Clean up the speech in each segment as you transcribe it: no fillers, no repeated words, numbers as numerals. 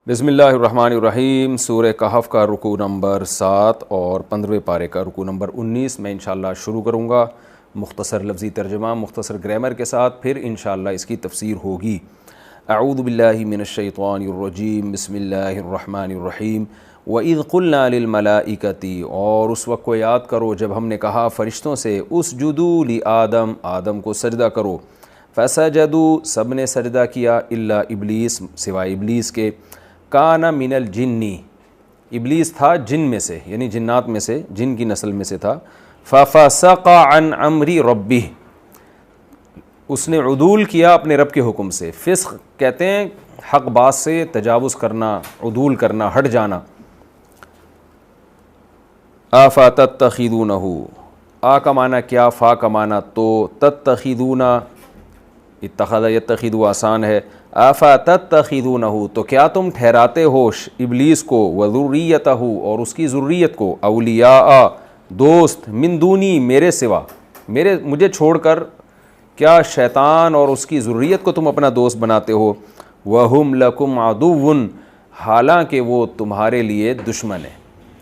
بسم اللہ الرحمن الرحیم۔ سورہ کہف کا رکوع نمبر 7 اور 15ویں پارے کا رکوع نمبر 19 میں انشاءاللہ شروع کروں گا، مختصر لفظی ترجمہ مختصر گرامر کے ساتھ، پھر انشاءاللہ اس کی تفسیر ہوگی۔ اعوذ باللہ من الشیطان الرجیم، بسم اللہ الرحمن الرحیم۔ وَإِذْ قُلْنَا لِلْمَلَائِكَةِ، اور اس وقت کو یاد کرو جب ہم نے کہا فرشتوں سے اسجدوا لآدم، آدم کو سجدہ کرو، فسجدوا، سب نے سجدہ کیا، الا ابلیس، سوائے ابلیس کے، کان من الجنی، ابلیس تھا جن میں سے، یعنی جنات میں سے، جن کی نسل میں سے تھا، ففسق عن امر ربہ، اس نے عدول کیا اپنے رب کے حکم سے۔ فسق کہتے ہیں حق بات سے تجاوز کرنا، عدول کرنا، ہٹ جانا۔ افتتخذونہ، آ کا معنی کیا، فا کا معنی تو، تتخذون، اتخذ یتخذ آسان ہے، افتتخذونہ، تو کیا تم ٹھہراتے ہو ابلیس کو، وذریتہ، اور اس کی ذریت کو، اولیاء، دوست، من دونی، میرے سوا، مجھے چھوڑ کر کیا شیطان اور اس کی ذریت کو تم اپنا دوست بناتے ہو، وہم لکم عدو، حالانکہ وہ تمہارے لیے دشمن ہے۔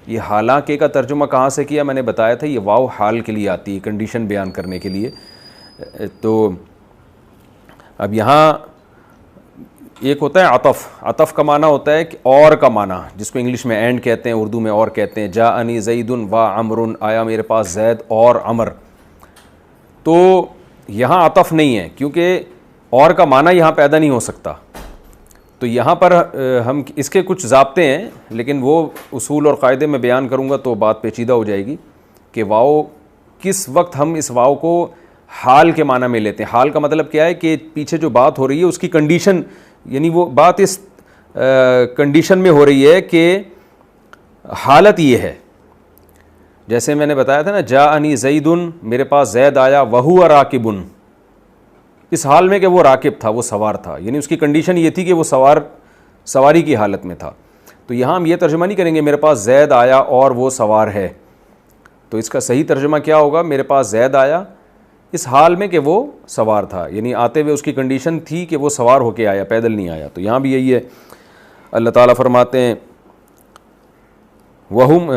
یہ حالانکہ کا ترجمہ کہاں سے کیا میں نے بتایا تھا، یہ واو حال کے لیے آتی ہے، کنڈیشن بیان کرنے کے لیے۔ تو اب یہاں ایک ہوتا ہے عطف، عطف کا معنی ہوتا ہے کہ اور کا معنی، جس کو انگلش میں اینڈ کہتے ہیں، اردو میں اور کہتے ہیں۔ جاءنی زید و عمر، آیا میرے پاس زید اور عمر۔ تو یہاں عطف نہیں ہے کیونکہ اور کا معنی یہاں پیدا نہیں ہو سکتا، تو یہاں پر ہم اس کے کچھ ضابطے ہیں، لیکن وہ اصول اور قاعدے میں بیان کروں گا تو بات پیچیدہ ہو جائے گی کہ واو کس وقت ہم اس واو کو حال کے معنی میں لیتے ہیں۔ حال کا مطلب کیا ہے کہ پیچھے جو بات ہو رہی ہے اس کی کنڈیشن، یعنی وہ بات اس کنڈیشن میں ہو رہی ہے کہ حالت یہ ہے، جیسے میں نے بتایا تھا نا، جاءنی زید، میرے پاس زید آیا، وہو راکب، اس حال میں کہ وہ راکب تھا، وہ سوار تھا، یعنی اس کی کنڈیشن یہ تھی کہ وہ سواری کی حالت میں تھا۔ تو یہاں ہم یہ ترجمہ نہیں کریں گے میرے پاس زید آیا اور وہ سوار ہے، تو اس کا صحیح ترجمہ کیا ہوگا، میرے پاس زید آیا اس حال میں کہ وہ سوار تھا، یعنی آتے ہوئے اس کی کنڈیشن تھی کہ وہ سوار ہو کے آیا، پیدل نہیں آیا۔ تو یہاں بھی یہی ہے، اللہ تعالیٰ فرماتے ہیں وَهُمْ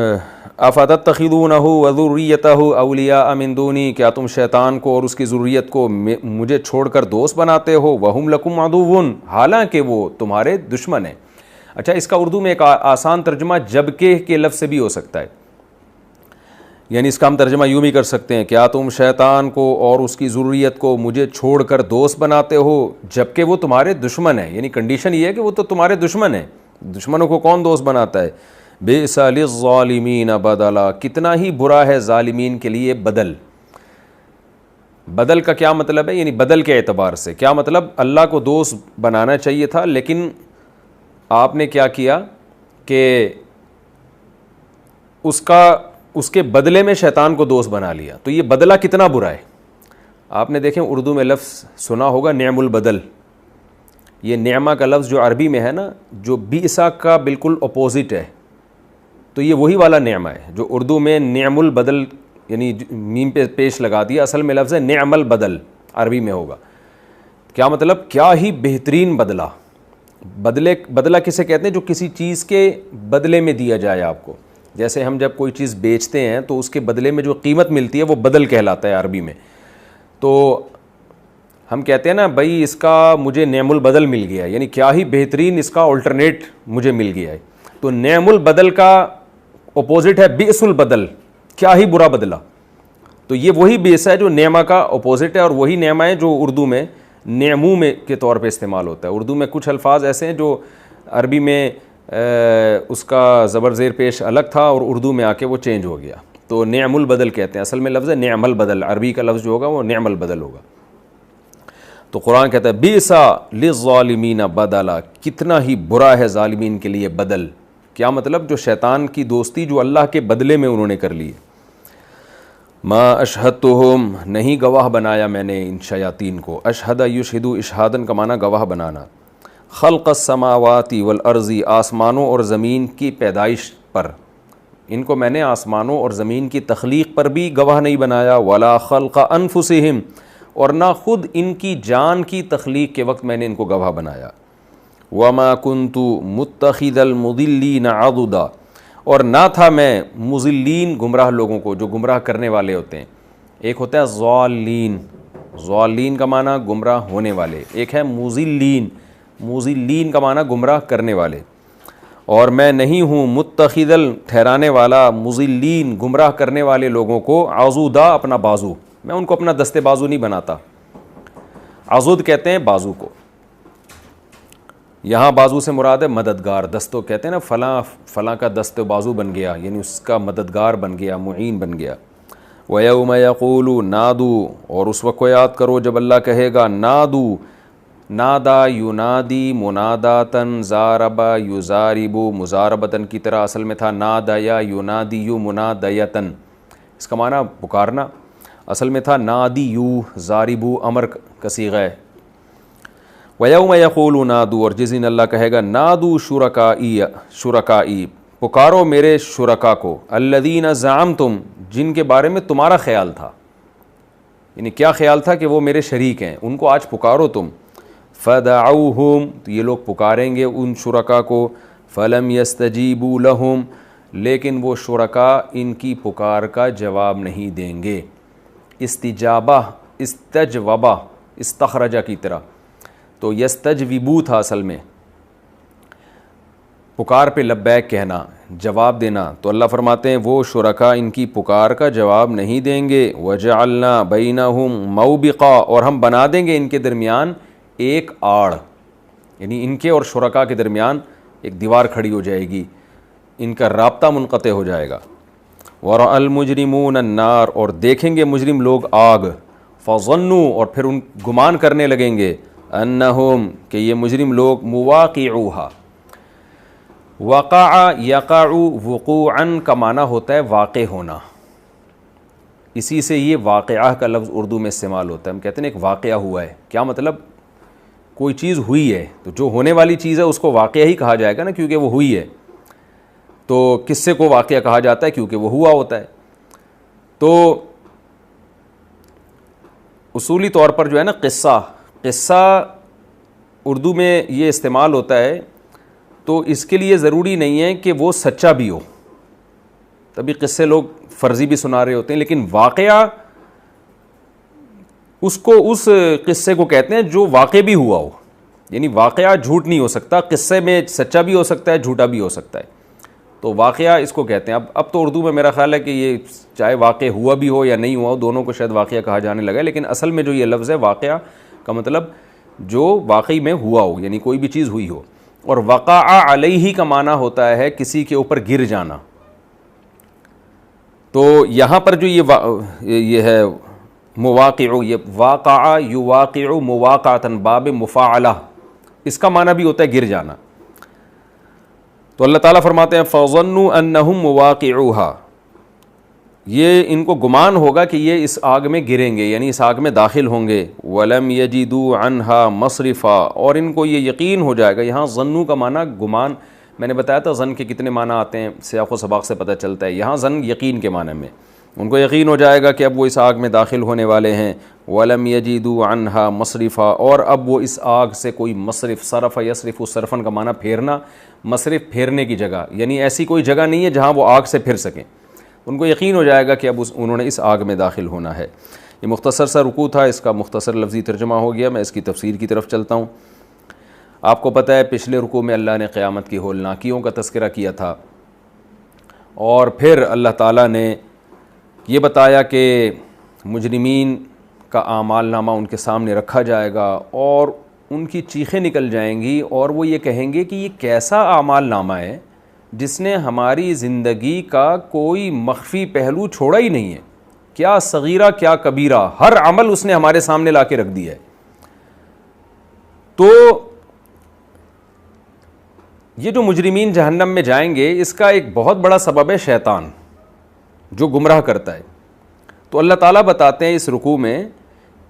أَفَتَتَّخِذُونَهُ وَذُرِّيَّتَهُ أَوْلِيَاءَ مِن دُونِي، کیا تم شیطان کو اور اس کی ذریت کو مجھے چھوڑ کر دوست بناتے ہو، وَهُمْ لَكُمْ عَدُوٌّ، حالانکہ وہ تمہارے دشمن ہیں۔ اچھا، اس کا اردو میں ایک آسان ترجمہ جبکہ کے لفظ سے بھی ہو سکتا ہے، یعنی اس کا ہم ترجمہ یوں بھی کر سکتے ہیں، کیا تم شیطان کو اور اس کی ذریت کو مجھے چھوڑ کر دوست بناتے ہو جبکہ وہ تمہارے دشمن ہیں، یعنی کنڈیشن یہ ہے کہ وہ تو تمہارے دشمن ہیں، دشمنوں کو کون دوست بناتا ہے۔ بئس للظالمین بدلا، کتنا ہی برا ہے ظالمین کے لیے بدل۔ بدل کا کیا مطلب ہے، یعنی بدل کے اعتبار سے کیا مطلب، اللہ کو دوست بنانا چاہیے تھا لیکن آپ نے کیا کیا کہ اس کے بدلے میں شیطان کو دوست بنا لیا، تو یہ بدلہ کتنا برا ہے۔ آپ نے دیکھیں اردو میں لفظ سنا ہوگا نعم البدل، یہ نعمہ کا لفظ جو عربی میں ہے نا، جو بئسا کا بالکل اپوزٹ ہے، تو یہ وہی والا نعمہ ہے جو اردو میں نعم البدل، یعنی میم پہ پیش لگا دیا، اصل میں لفظ ہے نعم البدل، عربی میں ہوگا۔ کیا مطلب، کیا ہی بہترین بدلہ۔ بدلہ کسے کہتے ہیں، جو کسی چیز کے بدلے میں دیا جائے آپ کو، جیسے ہم جب کوئی چیز بیچتے ہیں تو اس کے بدلے میں جو قیمت ملتی ہے وہ بدل کہلاتا ہے عربی میں۔ تو ہم کہتے ہیں نا بھائی اس کا مجھے نعم البدل مل گیا ہے، یعنی کیا ہی بہترین اس کا الٹرنیٹ مجھے مل گیا ہے۔ تو نعم البدل کا اپوزٹ ہے بئس البدل، کیا ہی برا بدلہ۔ تو یہ وہی بئس ہے جو نعمہ کا اپوزٹ ہے، اور وہی نعمہ ہے جو اردو میں نعموں میں کے طور پہ استعمال ہوتا ہے۔ اردو میں کچھ الفاظ ایسے ہیں جو عربی میں اس کا زبر زیر پیش الگ تھا اور اردو میں آ کے وہ چینج ہو گیا، تو نعم البدل کہتے ہیں، اصل میں لفظ ہے نعم البدل، عربی کا لفظ جو ہوگا وہ نعم البدل ہوگا۔ تو قرآن کہتا ہے بئس للظالمین بدلا، کتنا ہی برا ہے ظالمین کے لیے بدل۔ کیا مطلب، جو شیطان کی دوستی جو اللہ کے بدلے میں انہوں نے کر لی۔ ما اشہدتہم، نہیں گواہ بنایا میں نے ان شیاطین کو، اشہد یشہد، اشہادن کا معنی گواہ بنانا، خلق السماوات والارض، آسمانوں اور زمین کی پیدائش پر، ان کو میں نے آسمانوں اور زمین کی تخلیق پر بھی گواہ نہیں بنایا، ولا خلق انفسہم، اور نہ خود ان کی جان کی تخلیق کے وقت میں نے ان کو گواہ بنایا، وما کنت متخذ المضلین عضدا، اور نہ تھا میں مضلین گمراہ لوگوں کو، جو گمراہ کرنے والے ہوتے ہیں. ایک ہوتا ہے ضالین، ضالین کا معنی گمراہ ہونے والے، ایک ہے مضلین، مضلین کا معنی گمراہ کرنے والے. اور میں نہیں ہوں متخذ ٹھہرانے والا مضلین گمراہ کرنے والے لوگوں کو عضدا اپنا بازو، میں ان کو اپنا دستے بازو نہیں بناتا. عضد کہتے ہیں بازو کو، یہاں بازو سے مراد ہے مددگار. دستوں کہتے ہیں نا فلاں کا دست بازو بن گیا، یعنی اس کا مددگار بن گیا، معین بن گیا. وَيَوْمَ يَقُولُ نَادُوا، اور اس وقت کو یاد کرو جب اللہ کہے گا نادو، نادا ینادی مناداتن، زاربا یزاربو مزاربتن کی طرح، اصل میں تھا نادا یا ینادی منادیتن، اس کا معنی پکارنا، اصل میں تھا نادی یو زاربو امر کا صیغہ ہے. وَيَوْمَ يَقُولُ نَادُوا، اور جس دن اللہ کہے گا نادو شرکائی، پکارو میرے شرکا کو، الذین زعمتم، جن کے بارے میں تمہارا خیال تھا، یعنی کیا خیال تھا کہ وہ میرے شریک ہیں، ان کو آج پکارو تم. فَدَعَوْهُمْ، تو یہ لوگ پکاریں گے ان شرکا کو. فَلَمْ يَسْتَجِيبُوا لَهُمْ، لیکن وہ شرکا ان کی پکار کا جواب نہیں دیں گے. استجابہ، استجوبہ، استخرجہ کی طرح، تو یستجوبو تھا اصل میں، پکار پہ لبیک کہنا، جواب دینا. تو اللہ فرماتے ہیں وہ شرکا ان کی پکار کا جواب نہیں دیں گے. وَجَعَلْنَا بَيْنَهُمْ مَوْبِقًا، اور ہم بنا دیں گے ان کے درمیان ایک آڑ، یعنی ان کے اور شرکا کے درمیان ایک دیوار کھڑی ہو جائے گی، ان کا رابطہ منقطع ہو جائے گا. وَرَأَى الْمُجْرِمُونَ النَّارَ، اور دیکھیں گے مجرم لوگ آگ. فَظَنُّوا، اور پھر ان گمان کرنے لگیں گے، انہم، کہ یہ مجرم لوگ، مواقعوہا. وقع یقع وقوعاً کا معنی ہوتا ہے واقع ہونا، اسی سے یہ واقعہ کا لفظ اردو میں استعمال ہوتا ہے. ہم کہتے ہیں ایک واقعہ ہوا ہے، کیا مطلب؟ کوئی چیز ہوئی ہے، تو جو ہونے والی چیز ہے اس کو واقعہ ہی کہا جائے گا نا، کیونکہ وہ ہوئی ہے. تو قصے کو واقعہ کہا جاتا ہے کیونکہ وہ ہوا ہوتا ہے. تو اصولی طور پر جو ہے نا قصہ اردو میں یہ استعمال ہوتا ہے، تو اس کے لیے ضروری نہیں ہے کہ وہ سچا بھی ہو، تبھی قصے لوگ فرضی بھی سنا رہے ہوتے ہیں، لیکن واقعہ اس قصے کو کہتے ہیں جو واقع بھی ہوا ہو، یعنی واقعہ جھوٹ نہیں ہو سکتا، قصے میں سچا بھی ہو سکتا ہے، جھوٹا بھی ہو سکتا ہے، تو واقعہ اس کو کہتے ہیں. اب تو اردو میں میرا خیال ہے کہ یہ چاہے واقع ہوا بھی ہو یا نہیں ہوا ہو، دونوں کو شاید واقعہ کہا جانے لگا ہے، لیکن اصل میں جو یہ لفظ ہے واقعہ کا مطلب جو واقعی میں ہوا ہو، یعنی کوئی بھی چیز ہوئی ہو. اور وقع علیہ کا معنی ہوتا ہے کسی کے اوپر گر جانا. تو یہاں پر جو یہ ہے مواقع، یہ واقع یواقع مواقعتاً، باب مفاعلہ، اس کا معنی بھی ہوتا ہے گر جانا. تو اللہ تعالیٰ فرماتے ہیں فَظَنُّوا أَنَّهُمْ مُوَاقِعُوهَا، یہ ان کو گمان ہوگا کہ یہ اس آگ میں گریں گے، یعنی اس آگ میں داخل ہوں گے. وَلَمْ يَجِدُوا عَنْهَا مَصْرِفًا، اور ان کو یہ یقین ہو جائے گا. یہاں ظنّو کا معنی گمان، میں نے بتایا تھا ظن کے کتنے معنی آتے ہیں، سیاق و سباق سے پتہ چلتا ہے. یہاں ظن یقین کے معنی میں، ان کو یقین ہو جائے گا کہ اب وہ اس آگ میں داخل ہونے والے ہیں. وَلَمْ يَجِدُوا عَنْهَا مَصْرِفًا، اور اب وہ اس آگ سے کوئی مصرف، صرف یصرف، صرفن کا معنی پھیرنا، مصرف پھیرنے کی جگہ، یعنی ایسی کوئی جگہ نہیں ہے جہاں وہ آگ سے پھر سکیں. ان کو یقین ہو جائے گا کہ اب انہوں نے اس آگ میں داخل ہونا ہے. یہ مختصر سا رکوع تھا، اس کا مختصر لفظی ترجمہ ہو گیا. میں اس کی تفسیر کی طرف چلتا ہوں. آپ کو پتہ ہے پچھلے رکوع میں اللہ نے قیامت کی ہولناکیوں کا تذکرہ کیا تھا، اور پھر اللہ تعالیٰ نے یہ بتایا کہ مجرمین کا اعمال نامہ ان کے سامنے رکھا جائے گا اور ان کی چیخیں نکل جائیں گی، اور وہ یہ کہیں گے کہ یہ کیسا اعمال نامہ ہے جس نے ہماری زندگی کا کوئی مخفی پہلو چھوڑا ہی نہیں ہے، کیا صغیرہ کیا کبیرہ، ہر عمل اس نے ہمارے سامنے لا کے رکھ دیا ہے. تو یہ جو مجرمین جہنم میں جائیں گے، اس کا ایک بہت بڑا سبب ہے شیطان، جو گمراہ کرتا ہے. تو اللہ تعالیٰ بتاتے ہیں اس رکوع میں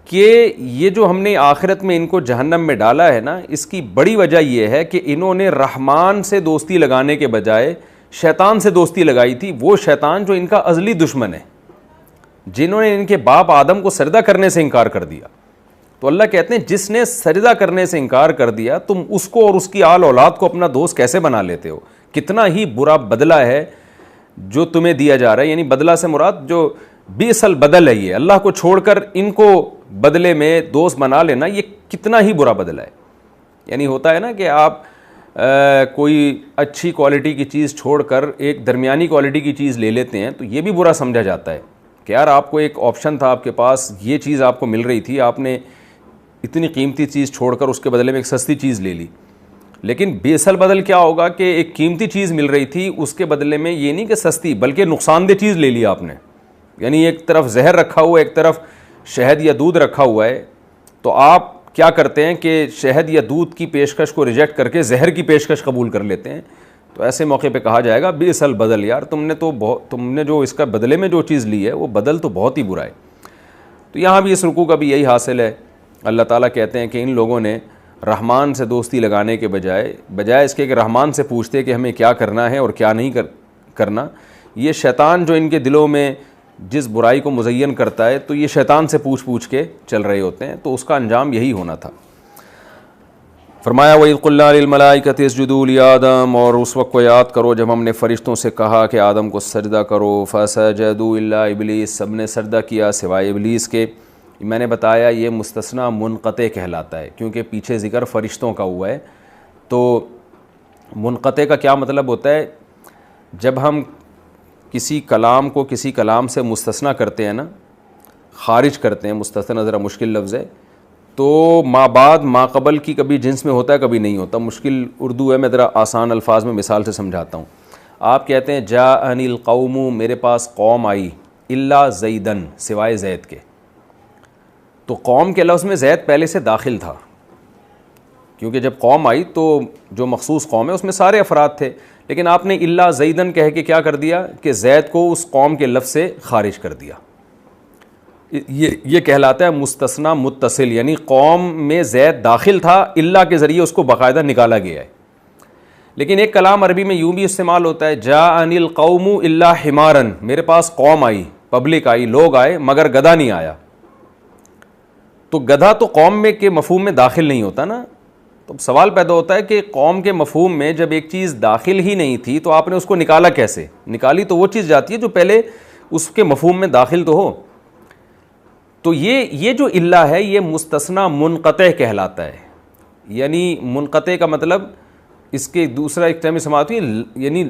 کہ یہ جو ہم نے آخرت میں ان کو جہنم میں ڈالا ہے نا، اس کی بڑی وجہ یہ ہے کہ انہوں نے رحمان سے دوستی لگانے کے بجائے شیطان سے دوستی لگائی تھی. وہ شیطان جو ان کا ازلی دشمن ہے، جنہوں نے ان کے باپ آدم کو سجدہ کرنے سے انکار کر دیا. تو اللہ کہتے ہیں جس نے سجدہ کرنے سے انکار کر دیا تم اس کو اور اس کی آل اولاد کو اپنا دوست کیسے بنا لیتے ہو؟ کتنا ہی برا بدلہ ہے جو تمہیں دیا جا رہا ہے. یعنی بدلہ سے مراد جو بئس البدل ہے، یہ اللہ کو چھوڑ کر ان کو بدلے میں دوست بنا لینا، یہ کتنا ہی برا بدلہ ہے. یعنی ہوتا ہے نا کہ آپ کوئی اچھی کوالٹی کی چیز چھوڑ کر ایک درمیانی کوالٹی کی چیز لے لیتے ہیں تو یہ بھی برا سمجھا جاتا ہے کہ یار آپ کو ایک آپشن تھا، آپ کے پاس یہ چیز آپ کو مل رہی تھی، آپ نے اتنی قیمتی چیز چھوڑ کر اس کے بدلے میں ایک سستی چیز لے لی. لیکن بئس البدل کیا ہوگا کہ ایک قیمتی چیز مل رہی تھی، اس کے بدلے میں یہ نہیں کہ سستی بلکہ نقصان دہ چیز لے لی آپ نے. یعنی ایک طرف زہر رکھا ہوا ہے، ایک طرف شہد یا دودھ رکھا ہوا ہے، تو آپ کیا کرتے ہیں کہ شہد یا دودھ کی پیشکش کو ریجیکٹ کر کے زہر کی پیشکش قبول کر لیتے ہیں. تو ایسے موقع پہ کہا جائے گا بئس البدل، یار تم نے جو اس کا بدلے میں جو چیز لی ہے وہ بدل تو بہت ہی برا ہے. تو یہاں بھی اس رکوع کا بھی یہی حاصل ہے. اللہ تعالیٰ کہتے ہیں کہ ان لوگوں نے رحمان سے دوستی لگانے کے بجائے اس کے کہ رحمان سے پوچھتے کہ ہمیں کیا کرنا ہے اور کیا نہیں کرنا، یہ شیطان جو ان کے دلوں میں جس برائی کو مزین کرتا ہے تو یہ شیطان سے پوچھ کے چل رہے ہوتے ہیں، تو اس کا انجام یہی ہونا تھا. فرمایا وَإِذْ قُلْنَا لِلْمَلَائِكَةِ اسْجُدُوا لِآدَمَ، اور اس وقت کو یاد کرو جب ہم نے فرشتوں سے کہا کہ آدم کو سجدہ کرو. فَسَجَدُوا إِلَّا إِبْلِيسَ، سب نے سجدہ کیا سوائے ابلیس کے. میں نے بتایا یہ مستثنیٰ منقطع کہلاتا ہے کیونکہ پیچھے ذکر فرشتوں کا ہوا ہے. تو منقطع کا کیا مطلب ہوتا ہے؟ جب ہم کسی کلام کو کسی کلام سے مستثنیٰ کرتے ہیں نا، خارج کرتے ہیں، مستثنیٰ ذرا مشکل لفظ ہے، تو ما بعد ما قبل کی کبھی جنس میں ہوتا ہے کبھی نہیں ہوتا. مشکل اردو ہے، میں ذرا آسان الفاظ میں مثال سے سمجھاتا ہوں. آپ کہتے ہیں جاءنی القوم، میرے پاس قوم آئی، الا زیدن، سوائے زید کے. تو قوم کے لفظ میں زید پہلے سے داخل تھا، کیونکہ جب قوم آئی تو جو مخصوص قوم ہے اس میں سارے افراد تھے، لیکن آپ نے الا زیدن کہہ کے کیا کر دیا کہ زید کو اس قوم کے لفظ سے خارج کر دیا. یہ کہلاتا ہے مستثنیٰ متصل، یعنی قوم میں زید داخل تھا، الا کے ذریعے اس کو باقاعدہ نکالا گیا ہے. لیکن ایک کلام عربی میں یوں بھی استعمال ہوتا ہے جاءنی القوم الا حمارا، میرے پاس قوم آئی، پبلک آئی، لوگ آئے، مگر گدھا نہیں آیا. تو گدھا تو قوم میں کے مفہوم میں داخل نہیں ہوتا نا. تو سوال پیدا ہوتا ہے کہ قوم کے مفہوم میں جب ایک چیز داخل ہی نہیں تھی تو آپ نے اس کو نکالا کیسے؟ نکالی تو وہ چیز جاتی ہے جو پہلے اس کے مفہوم میں داخل تو ہو. تو یہ جو الا ہے یہ مستثنیٰ منقطع کہلاتا ہے. یعنی منقطع کا مطلب اس کے دوسرا ایک ٹرم استعمال ہوتی ہے، یعنی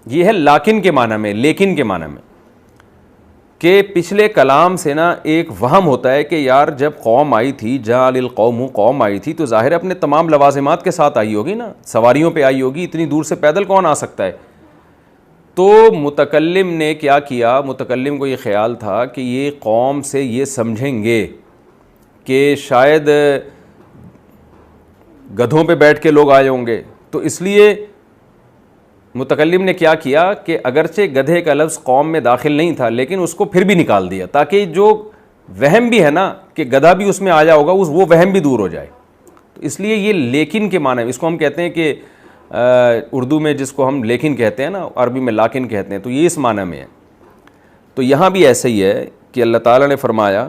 یہ ہے لیکن کے معنی میں، لیکن کے معنی میں، کہ پچھلے کلام سے نا ایک وہم ہوتا ہے کہ یار جب قوم آئی تھی، جاء للقوم، قوم آئی تھی تو ظاہر اپنے تمام لوازمات کے ساتھ آئی ہوگی نا، سواریوں پہ آئی ہوگی، اتنی دور سے پیدل کون آ سکتا ہے؟ تو متکلم نے کیا کیا؟ متکلم کو یہ خیال تھا کہ یہ قوم سے یہ سمجھیں گے کہ شاید گدھوں پہ بیٹھ کے لوگ آئے ہوں گے، تو اس لیے متکلم نے کیا کیا کہ اگرچہ گدھے کا لفظ قوم میں داخل نہیں تھا لیکن اس کو پھر بھی نکال دیا تاکہ جو وہم بھی ہے نا کہ گدھا بھی اس میں آیا ہوگا وہ وہم بھی دور ہو جائے. تو اس لیے یہ لیکن کے معنی، اس کو ہم کہتے ہیں کہ اردو میں جس کو ہم لیکن کہتے ہیں نا، عربی میں لاکن کہتے ہیں، تو یہ اس معنی میں ہے. تو یہاں بھی ایسے ہی ہے کہ اللہ تعالیٰ نے فرمایا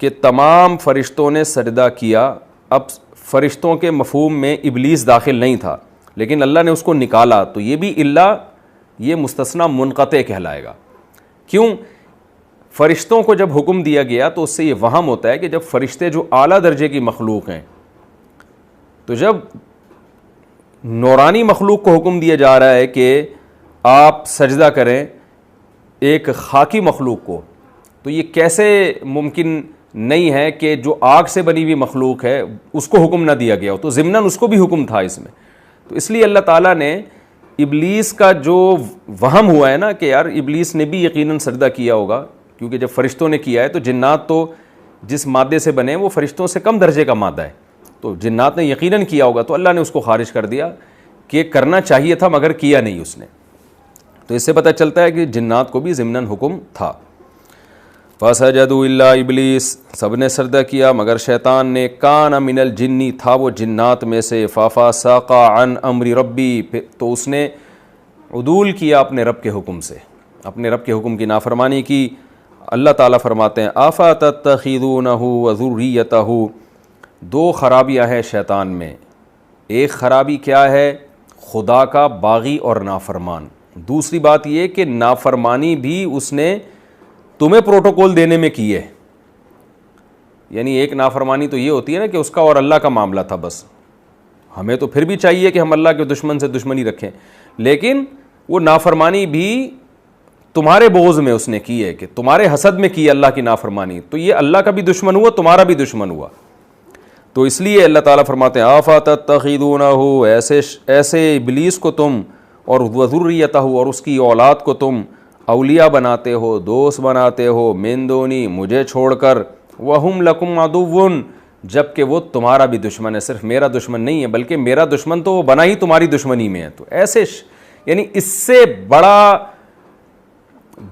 کہ تمام فرشتوں نے سجدہ کیا. اب فرشتوں کے مفہوم میں ابلیس داخل نہیں تھا لیکن اللہ نے اس کو نکالا، تو یہ بھی الا یہ مستثنیٰ منقطع کہلائے گا. کیوں؟ فرشتوں کو جب حکم دیا گیا تو اس سے یہ وہم ہوتا ہے کہ جب فرشتے جو اعلیٰ درجے کی مخلوق ہیں، تو جب نورانی مخلوق کو حکم دیا جا رہا ہے کہ آپ سجدہ کریں ایک خاکی مخلوق کو، تو یہ کیسے ممکن نہیں ہے کہ جو آگ سے بنی ہوئی مخلوق ہے اس کو حکم نہ دیا گیا ہو؟ تو ضمناً اس کو بھی حکم تھا اس میں. تو اس لیے اللہ تعالیٰ نے ابلیس کا جو وہم ہوا ہے نا کہ یار ابلیس نے بھی یقیناً سجدہ کیا ہوگا، کیونکہ جب فرشتوں نے کیا ہے تو جنات تو جس مادے سے بنے وہ فرشتوں سے کم درجے کا مادہ ہے، تو جنات نے یقیناً کیا ہوگا، تو اللہ نے اس کو خارج کر دیا کہ کرنا چاہیے تھا مگر کیا نہیں اس نے. تو اس سے پتہ چلتا ہے کہ جنات کو بھی ضمناً حکم تھا. فَسَجَدُوا إِلَّا إِبْلِيسَ، سب نے سجدہ کیا مگر شیطان نے. کَانَ مِنَ الْجِنِّ، تھا وہ جنات میں سے. فَفَسَقَ عَنْ أَمْرِ رَبِّهِ، تو اس نے عدول کیا اپنے رب کے حکم سے، اپنے رب کے حکم کی نافرمانی کی. اللہ تعالیٰ فرماتے ہیں أَفَتَتَّخِذُونَهُ وَذُرِّيَّتَهُ، دو خرابیاں ہیں شیطان میں. ایک خرابی کیا ہے؟ خدا کا باغی اور نافرمان. دوسری بات یہ کہ نافرمانی بھی اس نے تمہیں پروٹوکول دینے میں کی ہے. یعنی ایک نافرمانی تو یہ ہوتی ہے نا کہ اس کا اور اللہ کا معاملہ تھا بس. ہمیں تو پھر بھی چاہیے کہ ہم اللہ کے دشمن سے دشمنی رکھیں, لیکن وہ نافرمانی بھی تمہارے بغض میں اس نے کی ہے, کہ تمہارے حسد میں کی اللہ کی نافرمانی, تو یہ اللہ کا بھی دشمن ہوا, تمہارا بھی دشمن ہوا. تو اس لیے اللہ تعالیٰ فرماتے ہیں آفَتَتَّخِذُونَهُ, ایسے ابلیس کو تم اور وَذُرِّيَّتَهُ, اور اس کی اولاد کو تم اولیاء بناتے ہو, دوست بناتے ہو, من دونی, مجھے چھوڑ کر, وَهُمْ لَكُمْ عَدُوٌّ, جبکہ وہ تمہارا بھی دشمن ہے. صرف میرا دشمن نہیں ہے بلکہ میرا دشمن تو وہ بنا ہی تمہاری دشمنی میں ہے. تو ایسے یعنی اس سے بڑا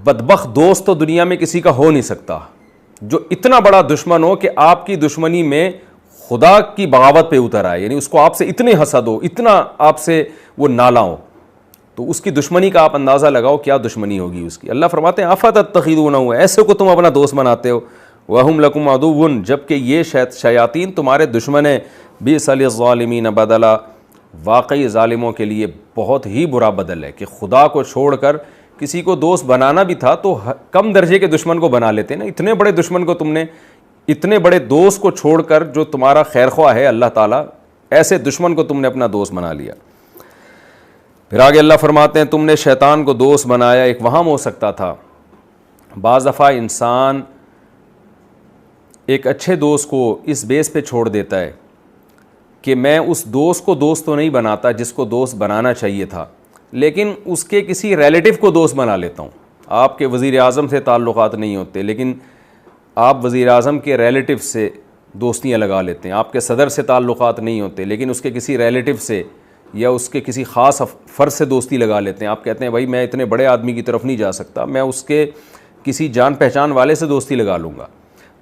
بدبخت دوست تو دنیا میں کسی کا ہو نہیں سکتا, جو اتنا بڑا دشمن ہو کہ آپ کی دشمنی میں خدا کی بغاوت پہ اتر آئے, یعنی اس کو آپ سے اتنے حسد ہو, اتنا آپ سے وہ نالا ہو, تو اس کی دشمنی کا آپ اندازہ لگاؤ کیا دشمنی ہوگی اس کی. اللہ فرماتے ہیں آفَتَتَّخِذُونَهُ, ایسے کو تم اپنا دوست بناتے ہو, وَهُمْ لَكُمْ عَدُوٌّ, جبکہ یہ شیاطین تمہارے دشمن ہیں. بِئْسَ لِلظَّالِمِينَ بَدَلًا, واقعی ظالموں کے لیے بہت ہی برا بدل ہے کہ خدا کو چھوڑ کر کسی کو دوست بنانا بھی تھا تو کم درجے کے دشمن کو بنا لیتے نا. اتنے بڑے دشمن کو تم نے, اتنے بڑے دوست کو چھوڑ کر جو تمہارا خیر خواہ ہے اللہ تعالیٰ, ایسے دشمن کو تم نے اپنا دوست بنا لیا. پھر آگے اللہ فرماتے ہیں تم نے شیطان کو دوست بنایا. ایک وہم ہو سکتا تھا, بعض دفعہ انسان ایک اچھے دوست کو اس بیس پہ چھوڑ دیتا ہے کہ میں اس دوست کو دوست تو نہیں بناتا جس کو دوست بنانا چاہیے تھا, لیکن اس کے کسی ریلیٹیو کو دوست بنا لیتا ہوں. آپ کے وزیر اعظم سے تعلقات نہیں ہوتے لیکن آپ وزیر اعظم کے ریلیٹیو سے دوستیاں لگا لیتے ہیں. آپ کے صدر سے تعلقات نہیں ہوتے لیکن اس کے کسی ریلیٹیو سے یا اس کے کسی خاص فرد سے دوستی لگا لیتے ہیں. آپ کہتے ہیں بھائی میں اتنے بڑے آدمی کی طرف نہیں جا سکتا, میں اس کے کسی جان پہچان والے سے دوستی لگا لوں گا.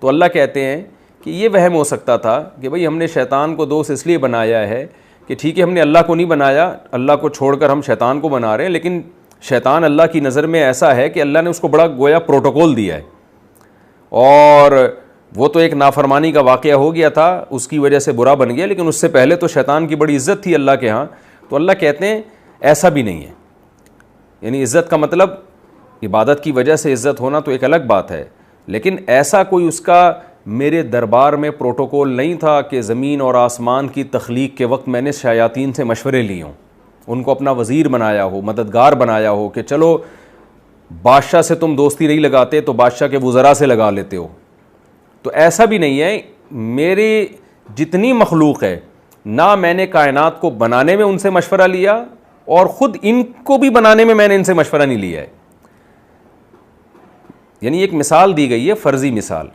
تو اللہ کہتے ہیں کہ یہ وہم ہو سکتا تھا کہ بھئی ہم نے شیطان کو دوست اس لیے بنایا ہے کہ ٹھیک ہے ہم نے اللہ کو نہیں بنایا, اللہ کو چھوڑ کر ہم شیطان کو بنا رہے ہیں, لیکن شیطان اللہ کی نظر میں ایسا ہے کہ اللہ نے اس کو بڑا گویا پروٹوکول دیا ہے, اور وہ تو ایک نافرمانی کا واقعہ ہو گیا تھا, اس کی وجہ سے برا بن گیا, لیکن اس سے پہلے تو شیطان کی بڑی عزت تھی اللہ کے ہاں. تو اللہ کہتے ہیں ایسا بھی نہیں ہے. یعنی عزت کا مطلب عبادت کی وجہ سے عزت ہونا تو ایک الگ بات ہے, لیکن ایسا کوئی اس کا میرے دربار میں پروٹوکول نہیں تھا کہ زمین اور آسمان کی تخلیق کے وقت میں نے شیاطین سے مشورے لیے ہوں, ان کو اپنا وزیر بنایا ہو, مددگار بنایا ہو کہ چلو بادشاہ سے تم دوستی نہیں لگاتے تو بادشاہ کے وزراء سے لگا لیتے ہو. تو ایسا بھی نہیں ہے. میری جتنی مخلوق ہے نہ میں نے کائنات کو بنانے میں ان سے مشورہ لیا اور خود ان کو بھی بنانے میں نے ان سے مشورہ نہیں لیا ہے. یعنی ایک مثال دی گئی ہے, فرضی مثال.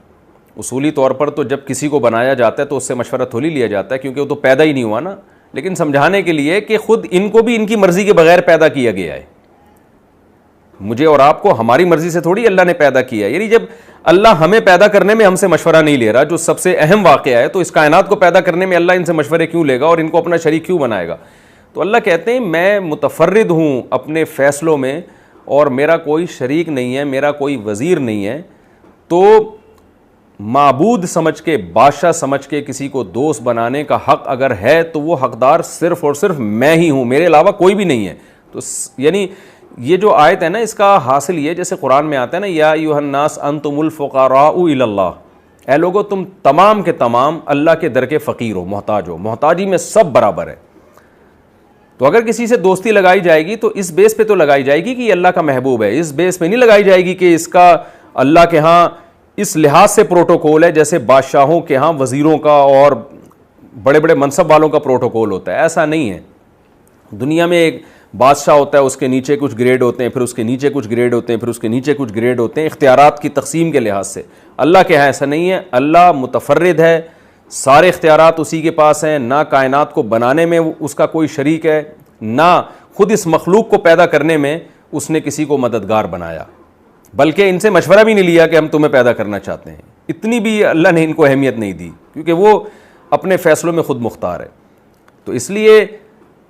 اصولی طور پر تو جب کسی کو بنایا جاتا ہے تو اس سے مشورہ تھوڑی لیا جاتا ہے کیونکہ وہ تو پیدا ہی نہیں ہوا نا, لیکن سمجھانے کے لیے کہ خود ان کو بھی ان کی مرضی کے بغیر پیدا کیا گیا ہے. مجھے اور آپ کو ہماری مرضی سے تھوڑی اللہ نے پیدا کیا ہے. یعنی جب اللہ ہمیں پیدا کرنے میں ہم سے مشورہ نہیں لے رہا, جو سب سے اہم واقعہ ہے, تو اس کائنات کو پیدا کرنے میں اللہ ان سے مشورے کیوں لے گا اور ان کو اپنا شریک کیوں بنائے گا. تو اللہ کہتے ہیں میں متفرد ہوں اپنے فیصلوں میں اور میرا کوئی شریک نہیں ہے, میرا کوئی وزیر نہیں ہے. تو معبود سمجھ کے, بادشاہ سمجھ کے کسی کو دوست بنانے کا حق اگر ہے تو وہ حقدار صرف اور صرف میں ہی ہوں, میرے علاوہ کوئی بھی نہیں ہے. تو یعنی یہ جو آیت ہے نا, اس کا حاصل یہ, جیسے قرآن میں آتا ہے نا, یا ایھا الناس انتم الفقراء الی اللہ, اے لوگو تم تمام کے تمام اللہ کے در کے فقیر ہو, محتاج ہو, محتاجی میں سب برابر ہے. تو اگر کسی سے دوستی لگائی جائے گی تو اس بیس پہ تو لگائی جائے گی کہ یہ اللہ کا محبوب ہے, اس بیس پہ نہیں لگائی جائے گی کہ اس کا اللہ کے ہاں اس لحاظ سے پروٹوکول ہے جیسے بادشاہوں کے ہاں وزیروں کا اور بڑے بڑے منصب والوں کا پروٹوکول ہوتا ہے. ایسا نہیں ہے. دنیا میں ایک بادشاہ ہوتا ہے, اس کے نیچے کچھ گریڈ ہوتے ہیں, پھر اس کے نیچے کچھ گریڈ ہوتے ہیں, پھر اس کے نیچے کچھ گریڈ ہوتے ہیں اختیارات کی تقسیم کے لحاظ سے. اللہ کے ہاں ایسا نہیں ہے. اللہ متفرد ہے, سارے اختیارات اسی کے پاس ہیں, نہ کائنات کو بنانے میں اس کا کوئی شریک ہے, نہ خود اس مخلوق کو پیدا کرنے میں اس نے کسی کو مددگار بنایا, بلکہ ان سے مشورہ بھی نہیں لیا کہ ہم تمہیں پیدا کرنا چاہتے ہیں. اتنی بھی اللہ نے ان کو اہمیت نہیں دی کیونکہ وہ اپنے فیصلوں میں خود مختار ہے. تو اس لیے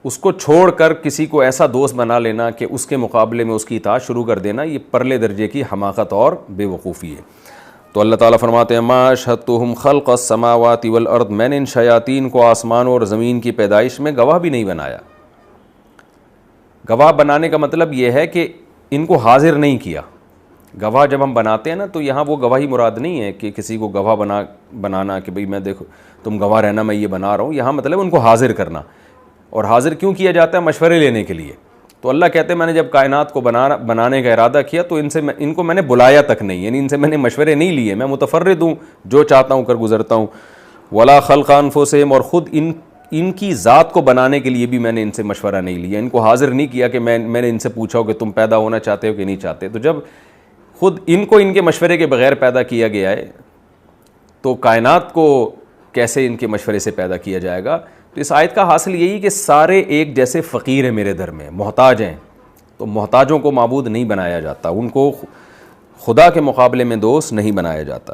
اس کو چھوڑ کر کسی کو ایسا دوست بنا لینا کہ اس کے مقابلے میں اس کی اطاعت شروع کر دینا, یہ پرلے درجے کی حماقت اور بے وقوفی ہے. تو اللہ تعالیٰ فرماتے ہیں ما اشہدتہم خلق السماوات والارض، میں نے ان شیاطین کو آسمانوں اور زمین کی پیدائش میں گواہ بھی نہیں بنایا۔ گواہ بنانے کا مطلب یہ ہے کہ ان کو حاضر نہیں کیا۔ گواہ جب ہم بناتے ہیں نا تو یہاں وہ گواہی مراد نہیں ہے کہ کسی کو گواہ بنانا کہ بھئی میں دیکھو تم گواہ رہنا میں یہ بنا رہا ہوں، یہاں مطلب ان کو حاضر کرنا۔ اور حاضر کیوں کیا جاتا ہے؟ مشورے لینے کے لیے۔ تو اللہ کہتے ہیں میں نے جب کائنات کو بنانے کا ارادہ کیا تو ان کو میں نے بلایا تک نہیں، یعنی ان سے میں نے مشورے نہیں لیے، میں متفرد ہوں، جو چاہتا ہوں کر گزرتا ہوں۔ ولا خلق انفسہم، اور خود ان کی ذات کو بنانے کے لیے بھی میں نے ان سے مشورہ نہیں لیا، ان کو حاضر نہیں کیا کہ میں نے ان سے پوچھا ہو کہ تم پیدا ہونا چاہتے ہو کہ نہیں چاہتے۔ تو جب خود ان کو ان کے مشورے کے بغیر پیدا کیا گیا ہے تو کائنات کو کیسے ان کے مشورے سے پیدا کیا جائے گا؟ تو اس آیت کا حاصل یہی کہ سارے ایک جیسے فقیر ہیں میرے در میں، محتاج ہیں، تو محتاجوں کو معبود نہیں بنایا جاتا، ان کو خدا کے مقابلے میں دوست نہیں بنایا جاتا۔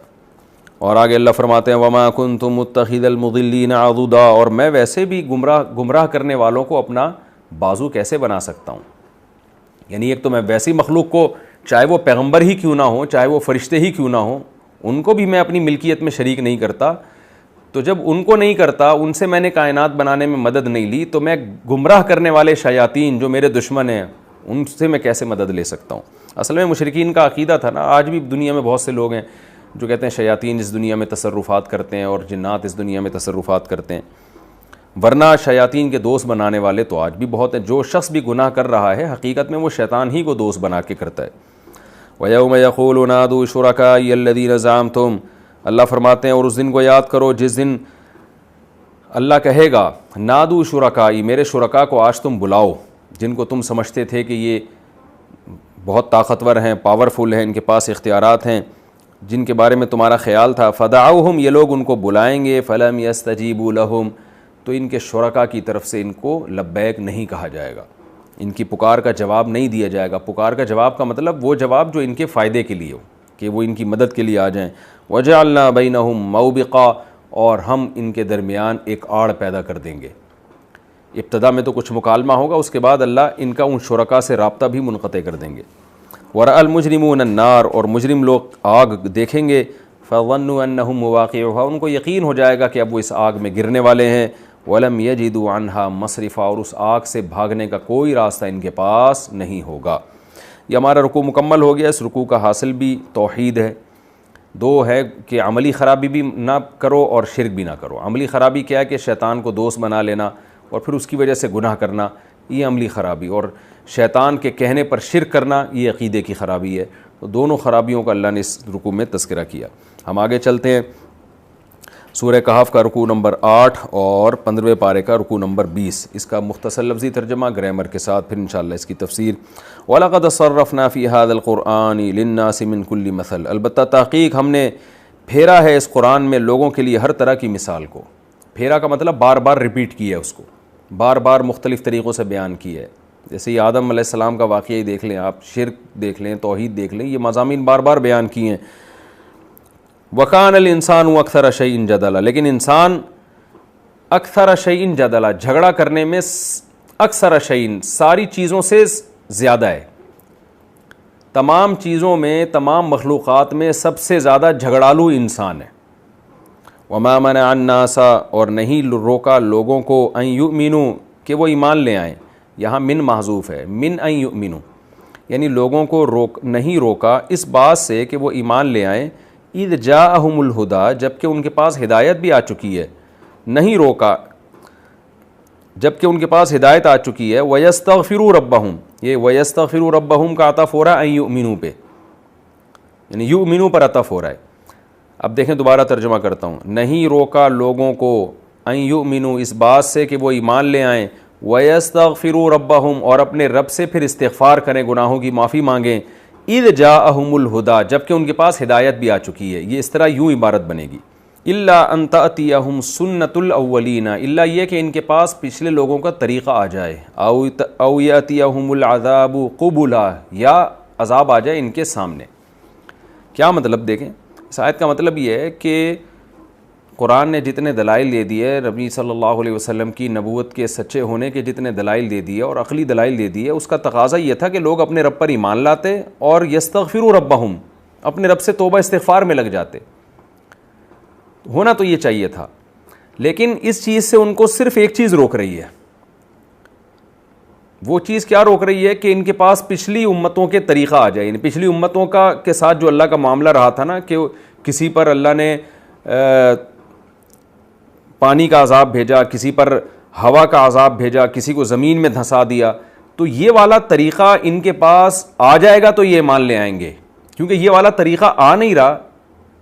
اور آگے اللہ فرماتے ہیں وما كنت متخذ المضلین عضدا، اور میں ویسے بھی گمراہ کرنے والوں کو اپنا بازو کیسے بنا سکتا ہوں؟ یعنی ایک تو میں ویسی مخلوق کو، چاہے وہ پیغمبر ہی کیوں نہ ہوں، چاہے وہ فرشتے ہی کیوں نہ ہوں، ان کو بھی میں اپنی ملکیت میں شریک نہیں کرتا۔ تو جب ان کو نہیں کرتا، ان سے میں نے کائنات بنانے میں مدد نہیں لی، تو میں گمراہ کرنے والے شیاطین جو میرے دشمن ہیں ان سے میں کیسے مدد لے سکتا ہوں؟ اصل میں مشرکین کا عقیدہ تھا نا، آج بھی دنیا میں بہت سے لوگ ہیں جو کہتے ہیں شیاطین اس دنیا میں تصرفات کرتے ہیں اور جنات اس دنیا میں تصرفات کرتے ہیں، ورنہ شیاطین کے دوست بنانے والے تو آج بھی بہت ہیں۔ جو شخص بھی گناہ کر رہا ہے حقیقت میں وہ شیطان ہی کو دوست بنا کے کرتا ہے۔ وَيَوْمَ يَقُولُ نَادُوا شُرَكَائِيَ الَّذِينَ زَعَمْتُمْ، اللہ فرماتے ہیں اور اس دن کو یاد کرو جس دن اللہ کہے گا نادو شرکائی، میرے شرکا کو آج تم بلاؤ، جن کو تم سمجھتے تھے کہ یہ بہت طاقتور ہیں، پاورفل ہیں، ان کے پاس اختیارات ہیں، جن کے بارے میں تمہارا خیال تھا، فدعوہم، یہ لوگ ان کو بلائیں گے، فلم یستجیبوا لہم، تو ان کے شرکا کی طرف سے ان کو لبیک نہیں کہا جائے گا، ان کی پکار کا جواب نہیں دیا جائے گا۔ پکار کا جواب کا مطلب وہ جواب جو ان کے فائدے کے لیے ہو، کہ وہ ان کی مدد کے لیے آ جائیں۔ وجعلنا بینہم موبقا، اور ہم ان کے درمیان ایک آڑ پیدا کر دیں گے۔ ابتدا میں تو کچھ مکالمہ ہوگا، اس کے بعد اللہ ان کا ان شرکا سے رابطہ بھی منقطع کر دیں گے۔ ورأى المجرمون النار، اور مجرم لوگ آگ دیکھیں گے، فظنوا انہم مواقعها، ان کو یقین ہو جائے گا کہ اب وہ اس آگ میں گرنے والے ہیں، ولم یجدوا عنہا مصرفا، اور اس آگ سے بھاگنے کا کوئی راستہ ان کے پاس نہیں ہوگا۔ یہ ہمارا رکوع مکمل ہو گیا۔ اس رکوع کا حاصل بھی توحید ہے۔ دو ہے کہ عملی خرابی بھی نہ کرو اور شرک بھی نہ کرو۔ عملی خرابی کیا ہے کہ شیطان کو دوست بنا لینا اور پھر اس کی وجہ سے گناہ کرنا، یہ عملی خرابی، اور شیطان کے کہنے پر شرک کرنا یہ عقیدے کی خرابی ہے۔ تو دونوں خرابیوں کا اللہ نے اس رکوع میں تذکرہ کیا۔ ہم آگے چلتے ہیں، سورہ کہف کا رکوع نمبر 8 اور 15ویں پارے کا رکوع نمبر 20، اس کا مختصر لفظی ترجمہ گرامر کے ساتھ، پھر انشاءاللہ اس کی تفسیر۔ وَلَقَدْ صَرَّفْنَا فِي هَذَا الْقُرْآنِ لِلنَّاسِ مِنْ كُلِّ مَثَلٍ، البتہ تحقیق ہم نے پھیرا ہے اس قرآن میں لوگوں کے لیے ہر طرح کی مثال کو۔ پھیرا کا مطلب بار بار ریپیٹ کیا ہے، اس کو بار بار مختلف طریقوں سے بیان کیا ہے۔ جیسے یہ آدم علیہ السلام کا واقعہ ہی دیکھ لیں آپ، شرک دیکھ لیں، توحید دیکھ لیں، یہ مضامین بار بار بیان کیے ہیں۔ وَكَانَ الْإِنسَانُ أَكْثَرَ شَيْءٍ جَدَلًا، لیکن انسان اکثر شیئن جدلا، جھگڑا کرنے میں اکثر شیئن، ساری چیزوں سے زیادہ ہے۔ تمام چیزوں میں، تمام مخلوقات میں سب سے زیادہ جھگڑالو انسان ہے۔ وَمَا مَنَعَ النَّاسَ، اور نہیں روکا لوگوں کو، أَن يُؤْمِنُوا، کہ وہ ایمان لے آئیں۔ یہاں من محذوف ہے، من أن يؤمنوا، یعنی لوگوں کو نہیں روکا اس بات سے کہ وہ ایمان لے آئیں، اذ جاءہم الہدیٰ، جبکہ ان کے پاس ہدایت بھی آ چکی ہے۔ نہیں روکا جبکہ ان کے پاس ہدایت آ چکی ہے۔ وَيَسْتَغْفِرُوا رَبَّهُمْ، یہ وَيَسْتَغْفِرُوا رَبَّهُمْ کا عطف ہو رہا ہے أن يُؤْمِنُوا پہ، یعنی یؤمنوا پر عطف ہو رہا ہے۔ اب دیکھیں دوبارہ ترجمہ کرتا ہوں، نہیں روکا لوگوں کو أن يؤمنوا اس بات سے کہ وہ ایمان لے آئیں، وَيَسْتَغْفِرُوا رَبَّهُمْ اور اپنے رب سے پھر استغفار کریں، گناہوں کی معافی مانگیں، اذ جاءہم الہدیٰ جبکہ ان کے پاس ہدایت بھی آ چکی ہے۔ یہ اس طرح یوں عبارت بنے گی، الا ان تأتیہم سنت الاولین، الا یہ کہ ان کے پاس پچھلے لوگوں کا طریقہ آ جائے، او یأتیہم العذاب قبلا، یا عذاب آ جائے ان کے سامنے۔ کیا مطلب دیکھیں، اس آیت کا مطلب یہ ہے کہ قرآن نے جتنے دلائل دے دیے، نبی صلی اللہ علیہ وسلم کی نبوت کے سچے ہونے کے جتنے دلائل دے دیے اور عقلی دلائل دے دیے، اس کا تقاضا یہ تھا کہ لوگ اپنے رب پر ایمان لاتے اور یستغفروا ربہم، اپنے رب سے توبہ استغفار میں لگ جاتے. ہونا تو یہ چاہیے تھا. لیکن اس چیز سے ان کو صرف ایک چیز روک رہی ہے. وہ چیز کیا روک رہی ہے کہ ان کے پاس پچھلی امتوں کے طریقہ آ جائے. پچھلی امتوں کا کے ساتھ جو اللہ کا معاملہ رہا تھا نا, کہ کسی پر اللہ نے پانی کا عذاب بھیجا, کسی پر ہوا کا عذاب بھیجا, کسی کو زمین میں دھنسا دیا, تو یہ والا طریقہ ان کے پاس آ جائے گا تو یہ ایمان لے آئیں گے. کیونکہ یہ والا طریقہ آ نہیں رہا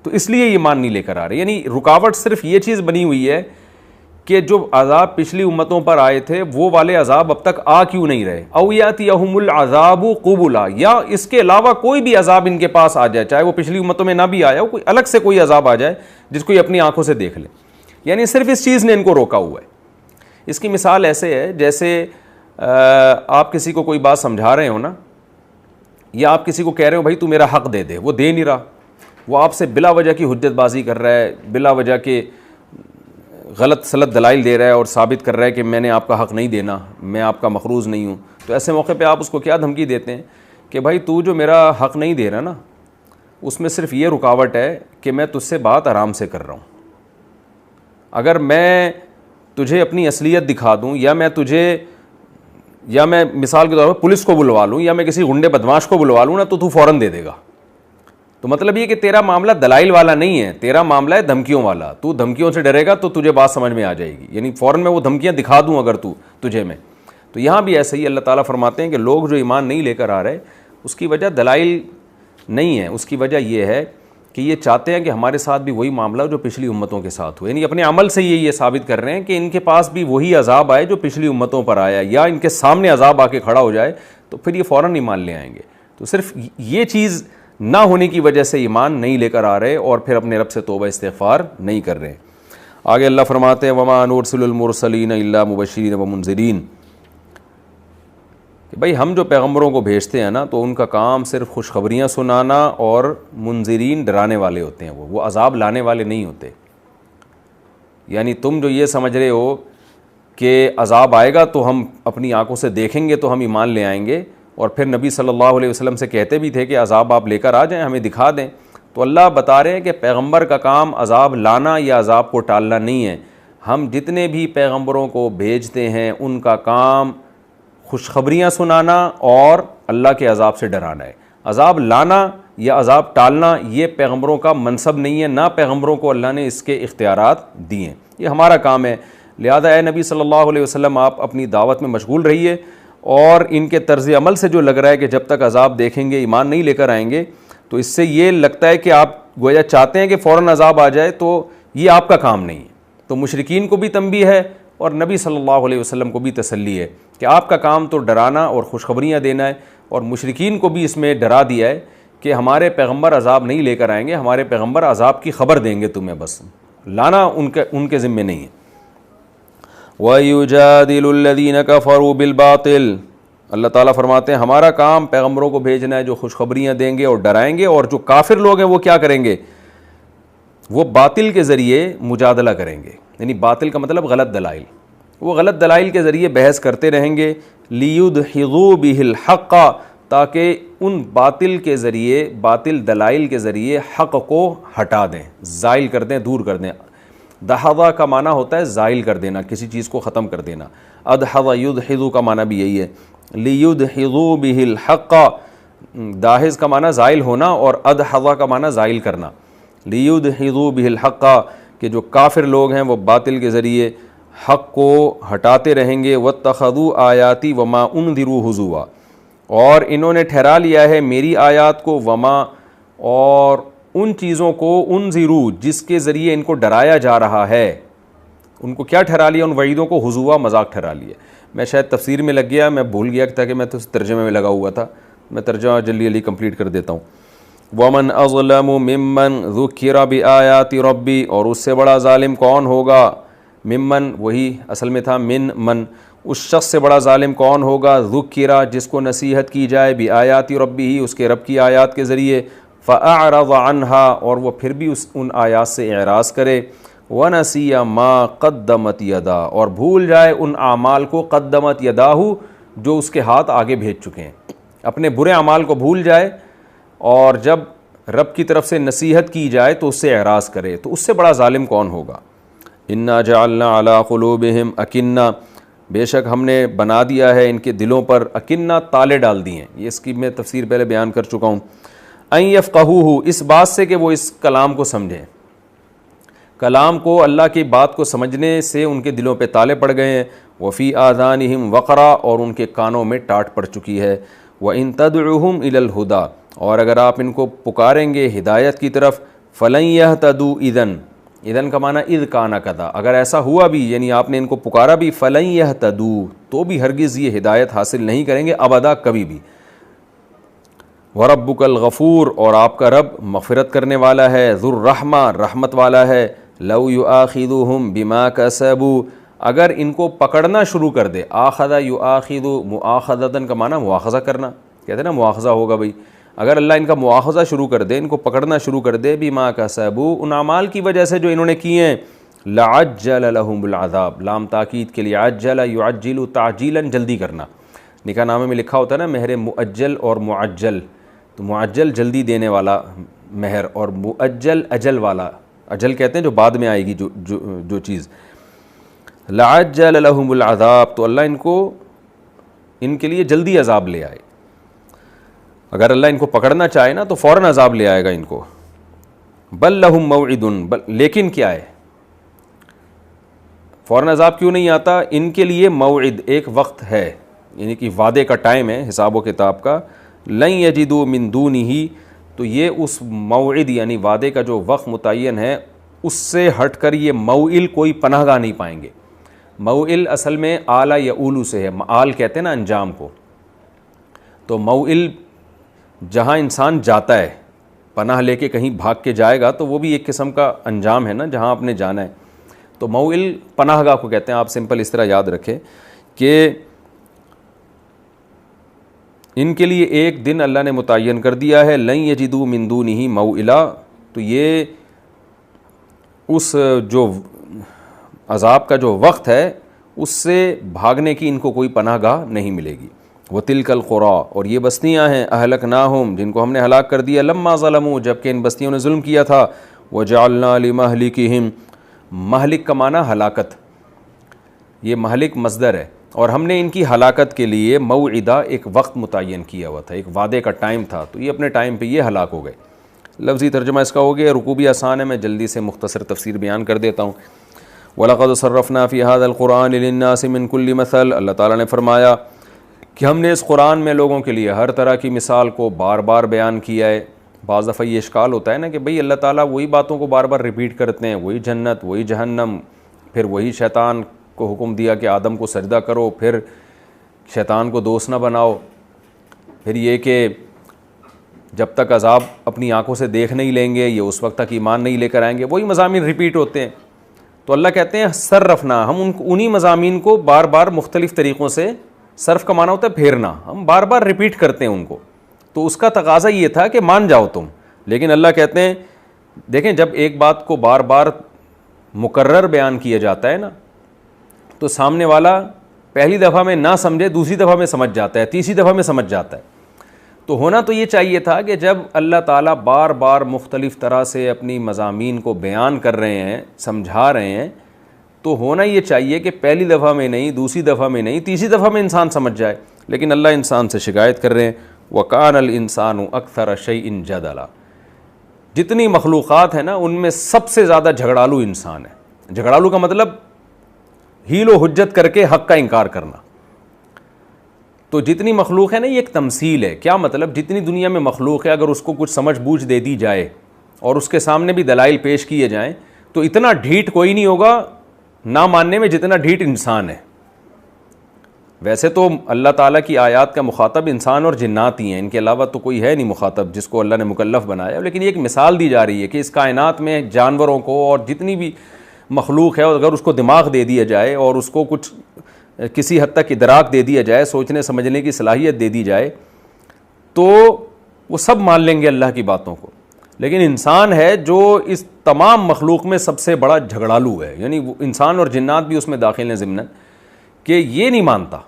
تو اس لیے ایمان نہیں لے کر آ رہے. یعنی رکاوٹ صرف یہ چیز بنی ہوئی ہے کہ جو عذاب پچھلی امتوں پر آئے تھے وہ والے عذاب اب تک آ کیوں نہیں رہے. او یاتیہم العذاب قبلا, یا اس کے علاوہ کوئی بھی عذاب ان کے پاس آ جائے, چاہے وہ پچھلی امتوں میں نہ بھی آیا ہو, کوئی الگ سے کوئی عذاب آ جائے جس کو یہ اپنی آنکھوں سے دیکھ لیں. یعنی صرف اس چیز نے ان کو روکا ہوا ہے. اس کی مثال ایسے ہے جیسے آپ کسی کو کوئی بات سمجھا رہے ہو نا, یا آپ کسی کو کہہ رہے ہو بھائی تو میرا حق دے دے, وہ دے نہیں رہا, وہ آپ سے بلا وجہ کی حجت بازی کر رہا ہے, بلا وجہ کے غلط سلط دلائل دے رہا ہے اور ثابت کر رہا ہے کہ میں نے آپ کا حق نہیں دینا, میں آپ کا مقروض نہیں ہوں. تو ایسے موقع پہ آپ اس کو کیا دھمکی دیتے ہیں کہ بھائی تو جو میرا حق نہیں دے رہا نا, اس میں صرف یہ رکاوٹ ہے کہ میں تجھ سے بات آرام سے کر رہا ہوں. اگر میں تجھے اپنی اصلیت دکھا دوں, یا میں مثال کے طور پر پولیس کو بلوا لوں, یا میں کسی غنڈے بدماش کو بلوا لوں نا, تو فوراً دے دے گا. تو مطلب یہ کہ تیرا معاملہ دلائل والا نہیں ہے, تیرا معاملہ ہے دھمکیوں والا. تو دھمکیوں سے ڈرے گا تو تجھے بات سمجھ میں آ جائے گی. یعنی فوراً میں وہ دھمکیاں دکھا دوں اگر تجھے میں. تو یہاں بھی ایسے ہی اللہ تعالیٰ فرماتے ہیں کہ لوگ جو ایمان نہیں لے کر آ رہے, اس کی وجہ دلائل نہیں ہے, اس کی وجہ یہ ہے کہ یہ چاہتے ہیں کہ ہمارے ساتھ بھی وہی معاملہ جو پچھلی امتوں کے ساتھ ہو. یعنی اپنے عمل سے یہ ثابت کر رہے ہیں کہ ان کے پاس بھی وہی عذاب آئے جو پچھلی امتوں پر آیا, یا ان کے سامنے عذاب آ کے کھڑا ہو جائے تو پھر یہ فوراً ایمان لے آئیں گے. تو صرف یہ چیز نہ ہونے کی وجہ سے ایمان نہیں لے کر آ رہے اور پھر اپنے رب سے توبہ استغفار نہیں کر رہے. آگے اللہ فرماتے ہیں وما نرسل المرسلین الا مبشرین ومنذرین, کہ بھائی ہم جو پیغمبروں کو بھیجتے ہیں نا تو ان کا کام صرف خوشخبریاں سنانا اور منذرین ڈرانے والے ہوتے ہیں, وہ عذاب لانے والے نہیں ہوتے. یعنی تم جو یہ سمجھ رہے ہو کہ عذاب آئے گا تو ہم اپنی آنکھوں سے دیکھیں گے تو ہم ایمان لے آئیں گے, اور پھر نبی صلی اللہ علیہ وسلم سے کہتے بھی تھے کہ عذاب آپ لے کر آ جائیں, ہمیں دکھا دیں. تو اللہ بتا رہے ہیں کہ پیغمبر کا کام عذاب لانا یا عذاب کو ٹالنا نہیں ہے. ہم جتنے بھی پیغمبروں کو بھیجتے ہیں ان کا کام خوشخبریاں سنانا اور اللہ کے عذاب سے ڈرانا ہے. عذاب لانا یا عذاب ٹالنا یہ پیغمبروں کا منصب نہیں ہے, نہ پیغمبروں کو اللہ نے اس کے اختیارات دیے ہیں, یہ ہمارا کام ہے. لہذا اے نبی صلی اللہ علیہ وسلم آپ اپنی دعوت میں مشغول رہیے, اور ان کے طرز عمل سے جو لگ رہا ہے کہ جب تک عذاب دیکھیں گے ایمان نہیں لے کر آئیں گے, تو اس سے یہ لگتا ہے کہ آپ گویا چاہتے ہیں کہ فوراً عذاب آ جائے, تو یہ آپ کا کام نہیں ہے. تو مشرکین کو بھی تنبیہ ہے اور نبی صلی اللہ علیہ وسلم کو بھی تسلی ہے کہ آپ کا کام تو ڈرانا اور خوشخبریاں دینا ہے, اور مشرکین کو بھی اس میں ڈرا دیا ہے کہ ہمارے پیغمبر عذاب نہیں لے کر آئیں گے, ہمارے پیغمبر عذاب کی خبر دیں گے تمہیں, بس لانا ان کے ذمے نہیں ہے. وَيُجَادِلُ الَّذِينَ كَفَرُوا بِالْبَاطِلِ, اللہ تعالیٰ فرماتے ہیں ہمارا کام پیغمبروں کو بھیجنا ہے جو خوشخبریاں دیں گے اور ڈرائیں گے, اور جو کافر لوگ ہیں وہ کیا کریں گے, وہ باطل کے ذریعے مجادلہ کریں گے. یعنی باطل کا مطلب غلط دلائل, وہ غلط دلائل کے ذریعے بحث کرتے رہیں گے. لِيُدْحِضُوا بِهِ الْحَقَّ, تاکہ ان باطل کے ذریعے, باطل دلائل کے ذریعے حق کو ہٹا دیں, زائل کر دیں, دور کر دیں. دحضہ کا معنی ہوتا ہے زائل کر دینا, کسی چیز کو ختم کر دینا. ادحض یدحض کا معنی بھی یہی ہے. لیدحضوا بہ الحق, داحض کا معنی زائل ہونا اور ادحض کا معنی زائل کرنا. لیدحضوا بہ الحق, کہ جو کافر لوگ ہیں وہ باطل کے ذریعے حق کو ہٹاتے رہیں گے. واتخذوا آیاتی وما انذروا ہزوا, اور انہوں نے ٹھہرا لیا ہے میری آیات کو, وما اور ان چیزوں کو, انذروا جس کے ذریعے ان کو ڈرایا جا رہا ہے, ان کو کیا ٹھہرا لیا, ان وعیدوں کو ہزوا, مذاق ٹھہرا لیا. میں شاید تفسیر میں لگ گیا, میں بھول گیا تھا کہ میں تو ترجمے میں لگا ہوا تھا, میں ترجمہ جلدی کمپلیٹ کر دیتا ہوں. وَمَنْ أَظْلَمُ مِمَّنْ ذُكِّرَ بِآيَاتِ رَبِّ, اور اس سے بڑا ظالم کون ہوگا, ممن وہی اصل میں تھا من, اس شخص سے بڑا ظالم کون ہوگا, ذُكِّرَ جس کو نصیحت کی جائے, بِآيَاتِ رَبِّهِ اس کے رب کی آیات کے ذریعے, فَأَعْرَضَ عَنْهَا اور وہ پھر بھی ان آیات سے اعراض کرے, وَنَسِيَ مَا قَدَّمَتْ يَدَاهُ اور بھول جائے ان اعمال کو, قدمت یداہو جو اس کے ہاتھ آگے بھیج چکے ہیں, اپنے برے اعمال کو بھول جائے, اور جب رب کی طرف سے نصیحت کی جائے تو اس سے اعراض کرے، تو اس سے بڑا ظالم کون ہوگا؟ انا جعلنا علی قلوبہم اکنہ، بے شک ہم نے بنا دیا ہے ان کے دلوں پر اکنہ، تالے ڈال دیے ہیں، یہ اس کی میں تفسیر پہلے بیان کر چکا ہوں، ان یفقہوہ، اس بات سے کہ وہ اس کلام کو سمجھیں، کلام کو، اللہ کی بات کو سمجھنے سے ان کے دلوں پہ تالے پڑ گئے ہیں، وفی آذانہم وقرا، اور ان کے کانوں میں ٹاٹ پڑ چکی ہے، وَإِن تَدْعُهُمْ إِلَى الْهُدَى، اور اگر آپ ان کو پکاریں گے ہدایت کی طرف، فَلَن يَهْتَدُوا إِذًا، اذن کا معنی اذ کان کذا، اگر ایسا ہوا بھی، یعنی آپ نے ان کو پکارا بھی، فَلَن يَهْتَدُوا، تو بھی ہرگز یہ ہدایت حاصل نہیں کریں گے ابدا، کبھی بھی۔ وَرَبُّكَ الْغَفُورُ، اور آپ کا رب مغفرت کرنے والا ہے، ذو الرحمہ، رحمت والا ہے، لَوْ يُؤَاخِذُهُمْ بِمَا كَسَبُوا، اگر ان کو پکڑنا شروع کر دے، آخذ یؤاخذ، مؤاخذۃ کا معنی مواخذہ کرنا، کہتے ہیں نا مواخذہ ہوگا بھائی، اگر اللہ ان کا مواخذہ شروع کر دے، ان کو پکڑنا شروع کر دے، بما کسبوا، ان اعمال کی وجہ سے جو انہوں نے کیے ہیں، لعجل لهم العذاب، لام تاکید کے لیے، عجل یعجل تعجیلا، جلدی کرنا، نکاح نامے میں لکھا ہوتا ہے نا مہر مؤجل اور معجل، تو معجل جلدی دینے والا مہر، اور مؤجل اجل والا، اجل کہتے ہیں جو بعد میں آئے گی جو چیز، لعجل لهم العذاب، تو اللہ ان کے لیے جلدی عذاب لے آئے، اگر اللہ ان کو پکڑنا چاہے نا تو فوراً عذاب لے آئے گا ان کو، بل لهم موعد، لیکن کیا ہے، فوراً عذاب کیوں نہیں آتا؟ ان کے لیے موعد، ایک وقت ہے، یعنی کہ وعدے کا ٹائم ہے حساب و کتاب کا، لن یجدوا من دونہ، تو یہ اس موعد یعنی وعدے کا جو وقت متعین ہے اس سے ہٹ کر یہ موئل کوئی پناہ گاہ نہیں پائیں گے۔ موئل اصل میں آل یعولو سے ہے، آل کہتے ہیں نا انجام کو، تو موئل جہاں انسان جاتا ہے، پناہ لے کے کہیں بھاگ کے جائے گا تو وہ بھی ایک قسم کا انجام ہے نا، جہاں آپ نے جانا ہے، تو موئل پناہ گاہ کو کہتے ہیں۔ آپ سمپل اس طرح یاد رکھیں کہ ان کے لیے ایک دن اللہ نے متعین کر دیا ہے، لن یجدوا من دونہ موئلا، تو یہ اس جو عذاب کا جو وقت ہے اس سے بھاگنے کی ان کو کوئی پناہ گاہ نہیں ملے گی۔ وَتِلْكَ الْقُرَىٰ، اور یہ بستیاں ہیں، أَهْلَكْنَاهُمْ، جن کو ہم نے ہلاک کر دیا، لَمَّا ظَلَمُوا، جبکہ ان بستیوں نے ظلم کیا تھا، وَجَعَلْنَا لِمَهْلِكِهِمْ، مہلک کا معنی ہلاکت، یہ مہلک مصدر ہے، اور ہم نے ان کی ہلاکت کے لیے موعدہ، ایک وقت متعین کیا ہوا تھا، ایک وعدے کا ٹائم تھا، تو یہ اپنے ٹائم پہ یہ ہلاک ہو گئے۔ لفظی ترجمہ اس کا ہو گیا، رکوع بھی آسان ہے، میں جلدی سے مختصر تفسیر بیان کر دیتا ہوں۔ وَلَقَدْ صَرَّفْنَا فِي هَذَا الْقُرْآنِ لِلنَّاسِ مِنْ كُلِّ مَثَلٍ، اللہ تعالیٰ نے فرمایا کہ ہم نے اس قرآن میں لوگوں کے لیے ہر طرح کی مثال کو بار بار بیان کیا ہے۔ بعض دفعہ یہ اشکال ہوتا ہے نا کہ بھئی اللہ تعالیٰ وہی باتوں کو بار بار ریپیٹ کرتے ہیں، وہی جنت، وہی جہنم، پھر وہی شیطان کو حکم دیا کہ آدم کو سجدہ کرو، پھر شیطان کو دوست نہ بناؤ، پھر یہ کہ جب تک عذاب اپنی آنکھوں سے دیکھ نہیں لیں گے یہ اس وقت تک ایمان نہیں لے کر آئیں گے، وہی مضامین ریپیٹ ہوتے ہیں۔ تو اللہ کہتے ہیں صرفنا، ہم انہی مضامین کو بار بار مختلف طریقوں سے، صرف کا معنی ہوتا ہے پھیرنا، ہم بار بار ریپیٹ کرتے ہیں ان کو، تو اس کا تقاضا یہ تھا کہ مان جاؤ تم، لیکن اللہ کہتے ہیں دیکھیں جب ایک بات کو بار بار مکرر بیان کیا جاتا ہے نا تو سامنے والا پہلی دفعہ میں نہ سمجھے، دوسری دفعہ میں سمجھ جاتا ہے، تیسری دفعہ میں سمجھ جاتا ہے۔ تو ہونا تو یہ چاہیے تھا کہ جب اللہ تعالیٰ بار بار مختلف طرح سے اپنی مضامین کو بیان کر رہے ہیں، سمجھا رہے ہیں، تو ہونا یہ چاہیے کہ پہلی دفعہ میں نہیں، دوسری دفعہ میں نہیں، تیسری دفعہ میں انسان سمجھ جائے، لیکن اللہ انسان سے شکایت کر رہے ہیں، وَكَانَ الْإِنسَانُ أَكْثَرَ شَيْءٍ جَدَلًا، جتنی مخلوقات ہیں نا ان میں سب سے زیادہ جھگڑالو انسان ہے۔ جھگڑالو کا مطلب ہیل و حجت کر کے حق کا انکار کرنا۔ تو جتنی مخلوق ہے نا یہ ایک تمثیل ہے، کیا مطلب؟ جتنی دنیا میں مخلوق ہے اگر اس کو کچھ سمجھ بوجھ دے دی جائے اور اس کے سامنے بھی دلائل پیش کیے جائیں تو اتنا ڈھیٹ کوئی نہیں ہوگا نہ ماننے میں جتنا ڈھیٹ انسان ہے۔ ویسے تو اللہ تعالیٰ کی آیات کا مخاطب انسان اور جنات ہی ہیں، ان کے علاوہ تو کوئی ہے نہیں مخاطب جس کو اللہ نے مکلف بنایا، لیکن یہ ایک مثال دی جا رہی ہے کہ اس کائنات میں جانوروں کو اور جتنی بھی مخلوق ہے اگر اس کو دماغ دے دیا جائے اور اس کو کچھ کسی حد تک ادراک دے دیا جائے، سوچنے سمجھنے کی صلاحیت دے دی جائے تو وہ سب مان لیں گے اللہ کی باتوں کو، لیکن انسان ہے جو اس تمام مخلوق میں سب سے بڑا جھگڑالو ہے، یعنی وہ انسان اور جنات بھی اس میں داخل ہیں ضمناً، کہ یہ نہیں مانتا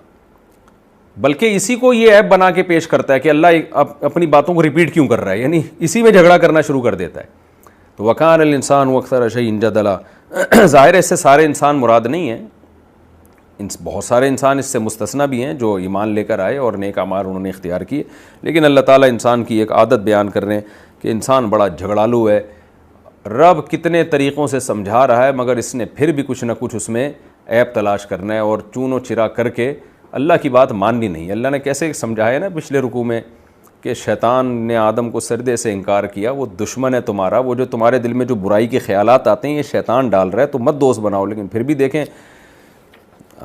بلکہ اسی کو یہ عیب بنا کے پیش کرتا ہے کہ اللہ اپنی باتوں کو ریپیٹ کیوں کر رہا ہے، یعنی اسی میں جھگڑا کرنا شروع کر دیتا ہے. تو وکان الانسان اکثر شیء جدلا، ظاہر ہے اس سے سارے انسان مراد نہیں ہیں، بہت سارے انسان اس سے مستثنی بھی ہیں جو ایمان لے کر آئے اور نیک اعمال انہوں نے اختیار کیے، لیکن اللہ تعالیٰ انسان کی ایک عادت بیان کر رہے ہیں کہ انسان بڑا جھگڑالو ہے. رب کتنے طریقوں سے سمجھا رہا ہے مگر اس نے پھر بھی کچھ نہ کچھ اس میں عیب تلاش کرنا ہے اور چون و چرا کر کے اللہ کی بات ماننی نہیں. اللہ نے کیسے سمجھایا نا پچھلے رکوع میں کہ شیطان نے آدم کو سردے سے انکار کیا، وہ دشمن ہے تمہارا، وہ جو تمہارے دل میں جو برائی کے خیالات آتے ہیں یہ شیطان ڈال رہا ہے، تو مت دوست بناؤ. لیکن پھر بھی دیکھیں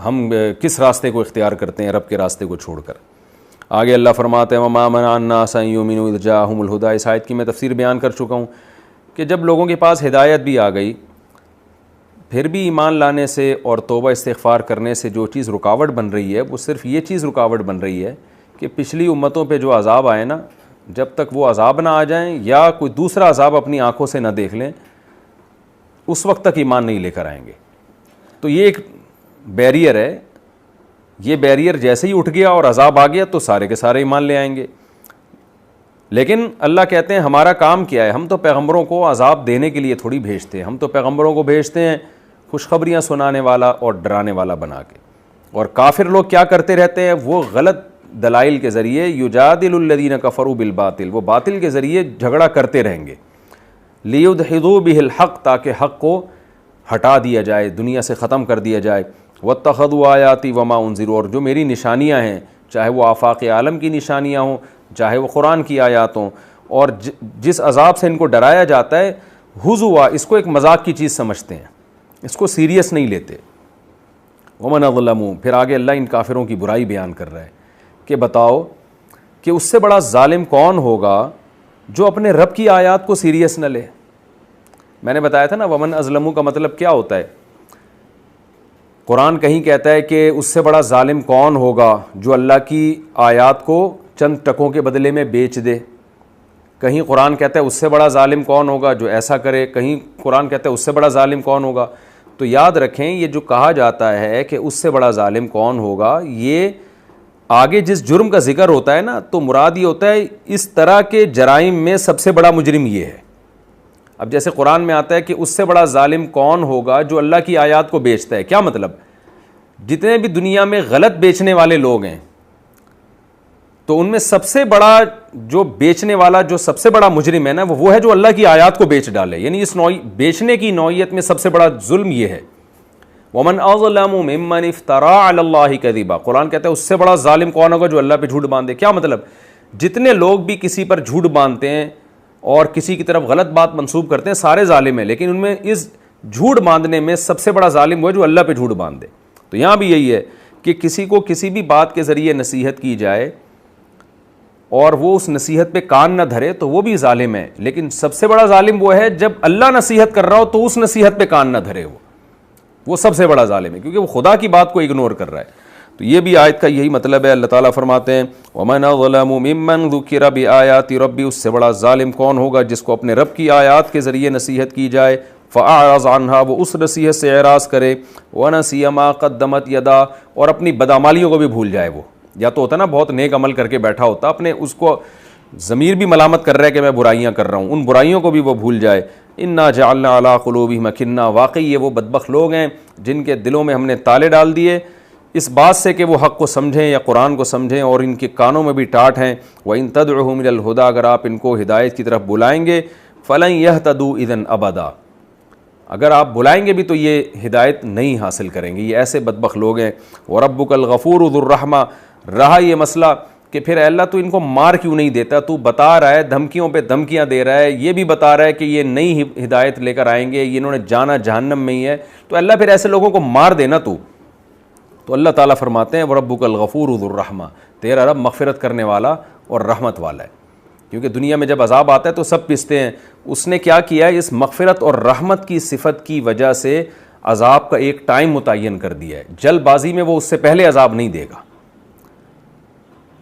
ہم کس راستے کو اختیار کرتے ہیں رب کے راستے کو چھوڑ کر. آگے اللہ فرماتے ہیں وما منع الناس ان یؤمنوا اذ جاءهم الہدی. اس آیت کی میں تفسیر بیان کر چکا ہوں کہ جب لوگوں کے پاس ہدایت بھی آ گئی پھر بھی ایمان لانے سے اور توبہ استغفار کرنے سے جو چیز رکاوٹ بن رہی ہے وہ صرف یہ چیز رکاوٹ بن رہی ہے کہ پچھلی امتوں پہ جو عذاب آئے نا، جب تک وہ عذاب نہ آ جائیں یا کوئی دوسرا عذاب اپنی آنکھوں سے نہ دیکھ لیں اس وقت تک ایمان نہیں لے کر آئیں گے. تو یہ ایک بیریئر ہے، یہ بیریئر جیسے ہی اٹھ گیا اور عذاب آ گیا تو سارے کے سارے ایمان لے آئیں گے. لیکن اللہ کہتے ہیں ہمارا کام کیا ہے، ہم تو پیغمبروں کو عذاب دینے کے لیے تھوڑی بھیجتے ہیں، ہم تو پیغمبروں کو بھیجتے ہیں خوشخبریاں سنانے والا اور ڈرانے والا بنا کے. اور کافر لوگ کیا کرتے رہتے ہیں، وہ غلط دلائل کے ذریعے یجادل الذین کفروا بالباطل، وہ باطل کے ذریعے جھگڑا کرتے رہیں گے. لیدحضوا بہ الحق، تاکہ حق کو ہٹا دیا جائے، دنیا سے ختم کر دیا جائے. واتخذوا آیاتی وما انذروا، اور جو میری نشانیاں ہیں چاہے وہ آفاق عالم کی نشانیاں ہوں چاہے وہ قرآن کی آیات ہوں، اور جس عذاب سے ان کو ڈرایا جاتا ہے ہزوا، اس کو ایک مذاق کی چیز سمجھتے ہیں، اس کو سیریس نہیں لیتے. ومن اظلم، پھر آگے اللہ ان کافروں کی برائی بیان کر رہا ہے کہ بتاؤ کہ اس سے بڑا ظالم کون ہوگا جو اپنے رب کی آیات کو سیریس نہ لے. میں نے بتایا تھا نا ومن اظلم کا مطلب کیا ہوتا ہے. قرآن کہیں کہتا ہے کہ اس سے بڑا ظالم کون ہوگا جو اللہ کی آیات کو چند ٹکوں کے بدلے میں بیچ دے. کہیں قرآن کہتا ہے اس سے بڑا ظالم کون ہوگا جو ایسا کرے، کہیں قرآن کہتا ہے اس سے بڑا ظالم کون ہوگا. تو یاد رکھیں یہ جو کہا جاتا ہے کہ اس سے بڑا ظالم کون ہوگا، یہ آگے جس جرم کا ذکر ہوتا ہے نا تو مراد یہ ہوتا ہے اس طرح کے جرائم میں سب سے بڑا مجرم یہ ہے. اب جیسے قرآن میں آتا ہے کہ اس سے بڑا ظالم کون ہوگا جو اللہ کی آیات کو بیچتا ہے، کیا مطلب؟ جتنے بھی دنیا میں غلط بیچنے والے لوگ ہیں تو ان میں سب سے بڑا جو بیچنے والا جو سب سے بڑا مجرم ہے نا وہ ہے جو اللہ کی آیات کو بیچ ڈالے. یعنی اس بیچنے کی نوعیت میں سب سے بڑا ظلم یہ ہے. ومن اظلم ممن افترى علی اللہ کذبا، قرآن کہتا ہے اس سے بڑا ظالم کون ہوگا جو اللہ پہ جھوٹ باندھے. کیا مطلب؟ جتنے لوگ بھی کسی پر جھوٹ باندھتے ہیں اور کسی کی طرف غلط بات منسوب کرتے ہیں سارے ظالم ہیں، لیکن ان میں اس جھوٹ باندھنے میں سب سے بڑا ظالم وہ ہے جو اللہ پہ جھوٹ باندھے. تو یہاں بھی یہی ہے کہ کسی کو کسی بھی بات کے ذریعے نصیحت کی جائے اور وہ اس نصیحت پہ کان نہ دھرے تو وہ بھی ظالم ہے. لیکن سب سے بڑا ظالم وہ ہے جب اللہ نصیحت کر رہا ہو تو اس نصیحت پہ کان نہ دھرے، وہ سب سے بڑا ظالم ہے کیونکہ وہ خدا کی بات کو اگنور کر رہا ہے. تو یہ بھی آیت کا یہی مطلب ہے. اللہ تعالیٰ فرماتے ہیں وَمَنْ أَظْلَمُ مِمَّنْ ذُكِّرَ بِآيَاتِ رَبِّهِ، اس سے بڑا ظالم کون ہوگا جس کو اپنے رب کی آیات کے ذریعے نصیحت کی جائے. فَأَعْرَضَ عَنْهَا، وہ اس نصیحت سے اعراض کرے. وَنَسِيَ مَا قَدَّمَتْ يَدَاهُ، اور اپنی بدعمالیوں کو بھی بھول جائے. وہ یا تو ہوتا نا بہت نیک عمل کر کے بیٹھا ہوتا، اپنے اس کو ضمیر بھی ملامت کر رہا ہے کہ میں برائیاں کر رہا ہوں، ان برائیوں کو بھی وہ بھول جائے. اِنَّا جَعَلْنَا عَلَىٰ قُلُوبِهِمْ أَكِنَّةً، واقعی یہ وہ بدبخت لوگ ہیں جن کے دلوں میں ہم نے تالے ڈال دیے اس بات سے کہ وہ حق کو سمجھیں یا قرآن کو سمجھیں، اور ان کے کانوں میں بھی ٹاٹ ہیں. وَإِن تَدْعُهُمْ إِلَى الْهُدَىٰ، اگر آپ ان کو ہدایت کی طرف بلائیں گے فَلَن يَهْتَدُوا إِذًا أَبَدًا، اگر آپ بلائیں گے بھی تو یہ ہدایت نہیں حاصل کریں گے. یہ ایسے بدبخت لوگ ہیں. وَرَبُّكَ الْغَفُورُ ذُو الرَّحْمَةِ، رہا یہ مسئلہ کہ پھر اللہ تو ان کو مار کیوں نہیں دیتا، تو بتا رہا ہے دھمکیوں پہ دھمکیاں دے رہا ہے، یہ بھی بتا رہا ہے کہ یہ نئی ہدایت لے کر آئیں گے، یہ انہوں نے جانا جہنم میں ہی ہے، تو اللہ پھر ایسے لوگوں کو مار دینا تو اللہ تعالیٰ فرماتے ہیں وَرَبُّكَ الْغَفُورُ ذُو الرَّحْمَةِ، تیرا رب مغفرت کرنے والا اور رحمت والا ہے. کیونکہ دنیا میں جب عذاب آتا ہے تو سب پستے ہیں. اس نے کیا کیا ہے، اس مغفرت اور رحمت کی صفت کی وجہ سے عذاب کا ایک ٹائم متعین کر دیا ہے. جلد بازی میں وہ اس سے پہلے عذاب نہیں دے گا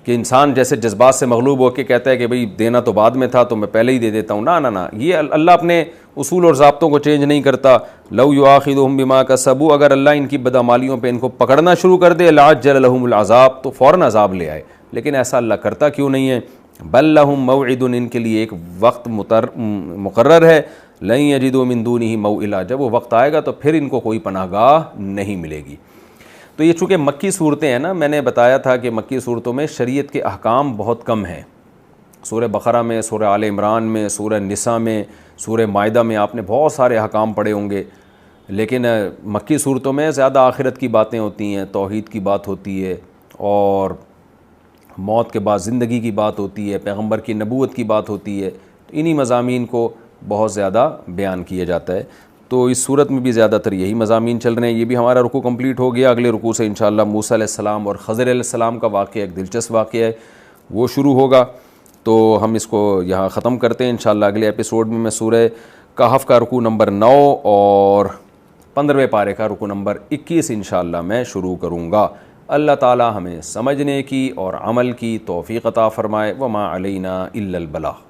کہ انسان جیسے جذبات سے مغلوب ہو کے کہتا ہے کہ بھئی دینا تو بعد میں تھا تو میں پہلے ہی دے دیتا ہوں. نہ، یہ اللہ اپنے اصول اور ضابطوں کو چینج نہیں کرتا. لو یؤاخذہم بما کسبوا، اگر اللہ ان کی بدعمالیوں پہ ان کو پکڑنا شروع کر دے، لعجل لہم العذاب، تو فوراً عذاب لے آئے. لیکن ایسا اللہ کرتا کیوں نہیں ہے؟ بل لہم موعد، ان کے لیے ایک وقت مقرر ہے. لن یجدوا من دونہ موئلا، جب وہ وقت آئے گا تو پھر ان کو کوئی پناہ گاہ نہیں ملے گی. تو یہ چونکہ مکی صورتیں ہیں نا، میں نے بتایا تھا کہ مکی صورتوں میں شریعت کے احکام بہت کم ہیں. سورہ بقرہ میں، سورہ آل عمران میں، سورہ نساء میں، سورہ مائدہ میں آپ نے بہت سارے احکام پڑھے ہوں گے. لیکن مکی صورتوں میں زیادہ آخرت کی باتیں ہوتی ہیں، توحید کی بات ہوتی ہے، اور موت کے بعد زندگی کی بات ہوتی ہے، پیغمبر کی نبوت کی بات ہوتی ہے. تو انہی مضامین کو بہت زیادہ بیان کیا جاتا ہے. تو اس صورت میں بھی زیادہ تر یہی مضامین چل رہے ہیں. یہ بھی ہمارا رکوع کمپلیٹ ہو گیا. اگلے رکوع سے انشاءاللہ موسیٰ علیہ السلام اور خضر علیہ السلام کا واقعہ، ایک دلچسپ واقعہ ہے، وہ شروع ہوگا. تو ہم اس کو یہاں ختم کرتے ہیں. انشاءاللہ اگلے ایپیسوڈ میں سورہ کہف کا رکوع نمبر 9 اور 15ویں پارے کا رکوع نمبر 21 انشاءاللہ میں شروع کروں گا. اللہ تعالی ہمیں سمجھنے کی اور عمل کی توفیق عطا فرمائے. وما علینا الا البلاغ.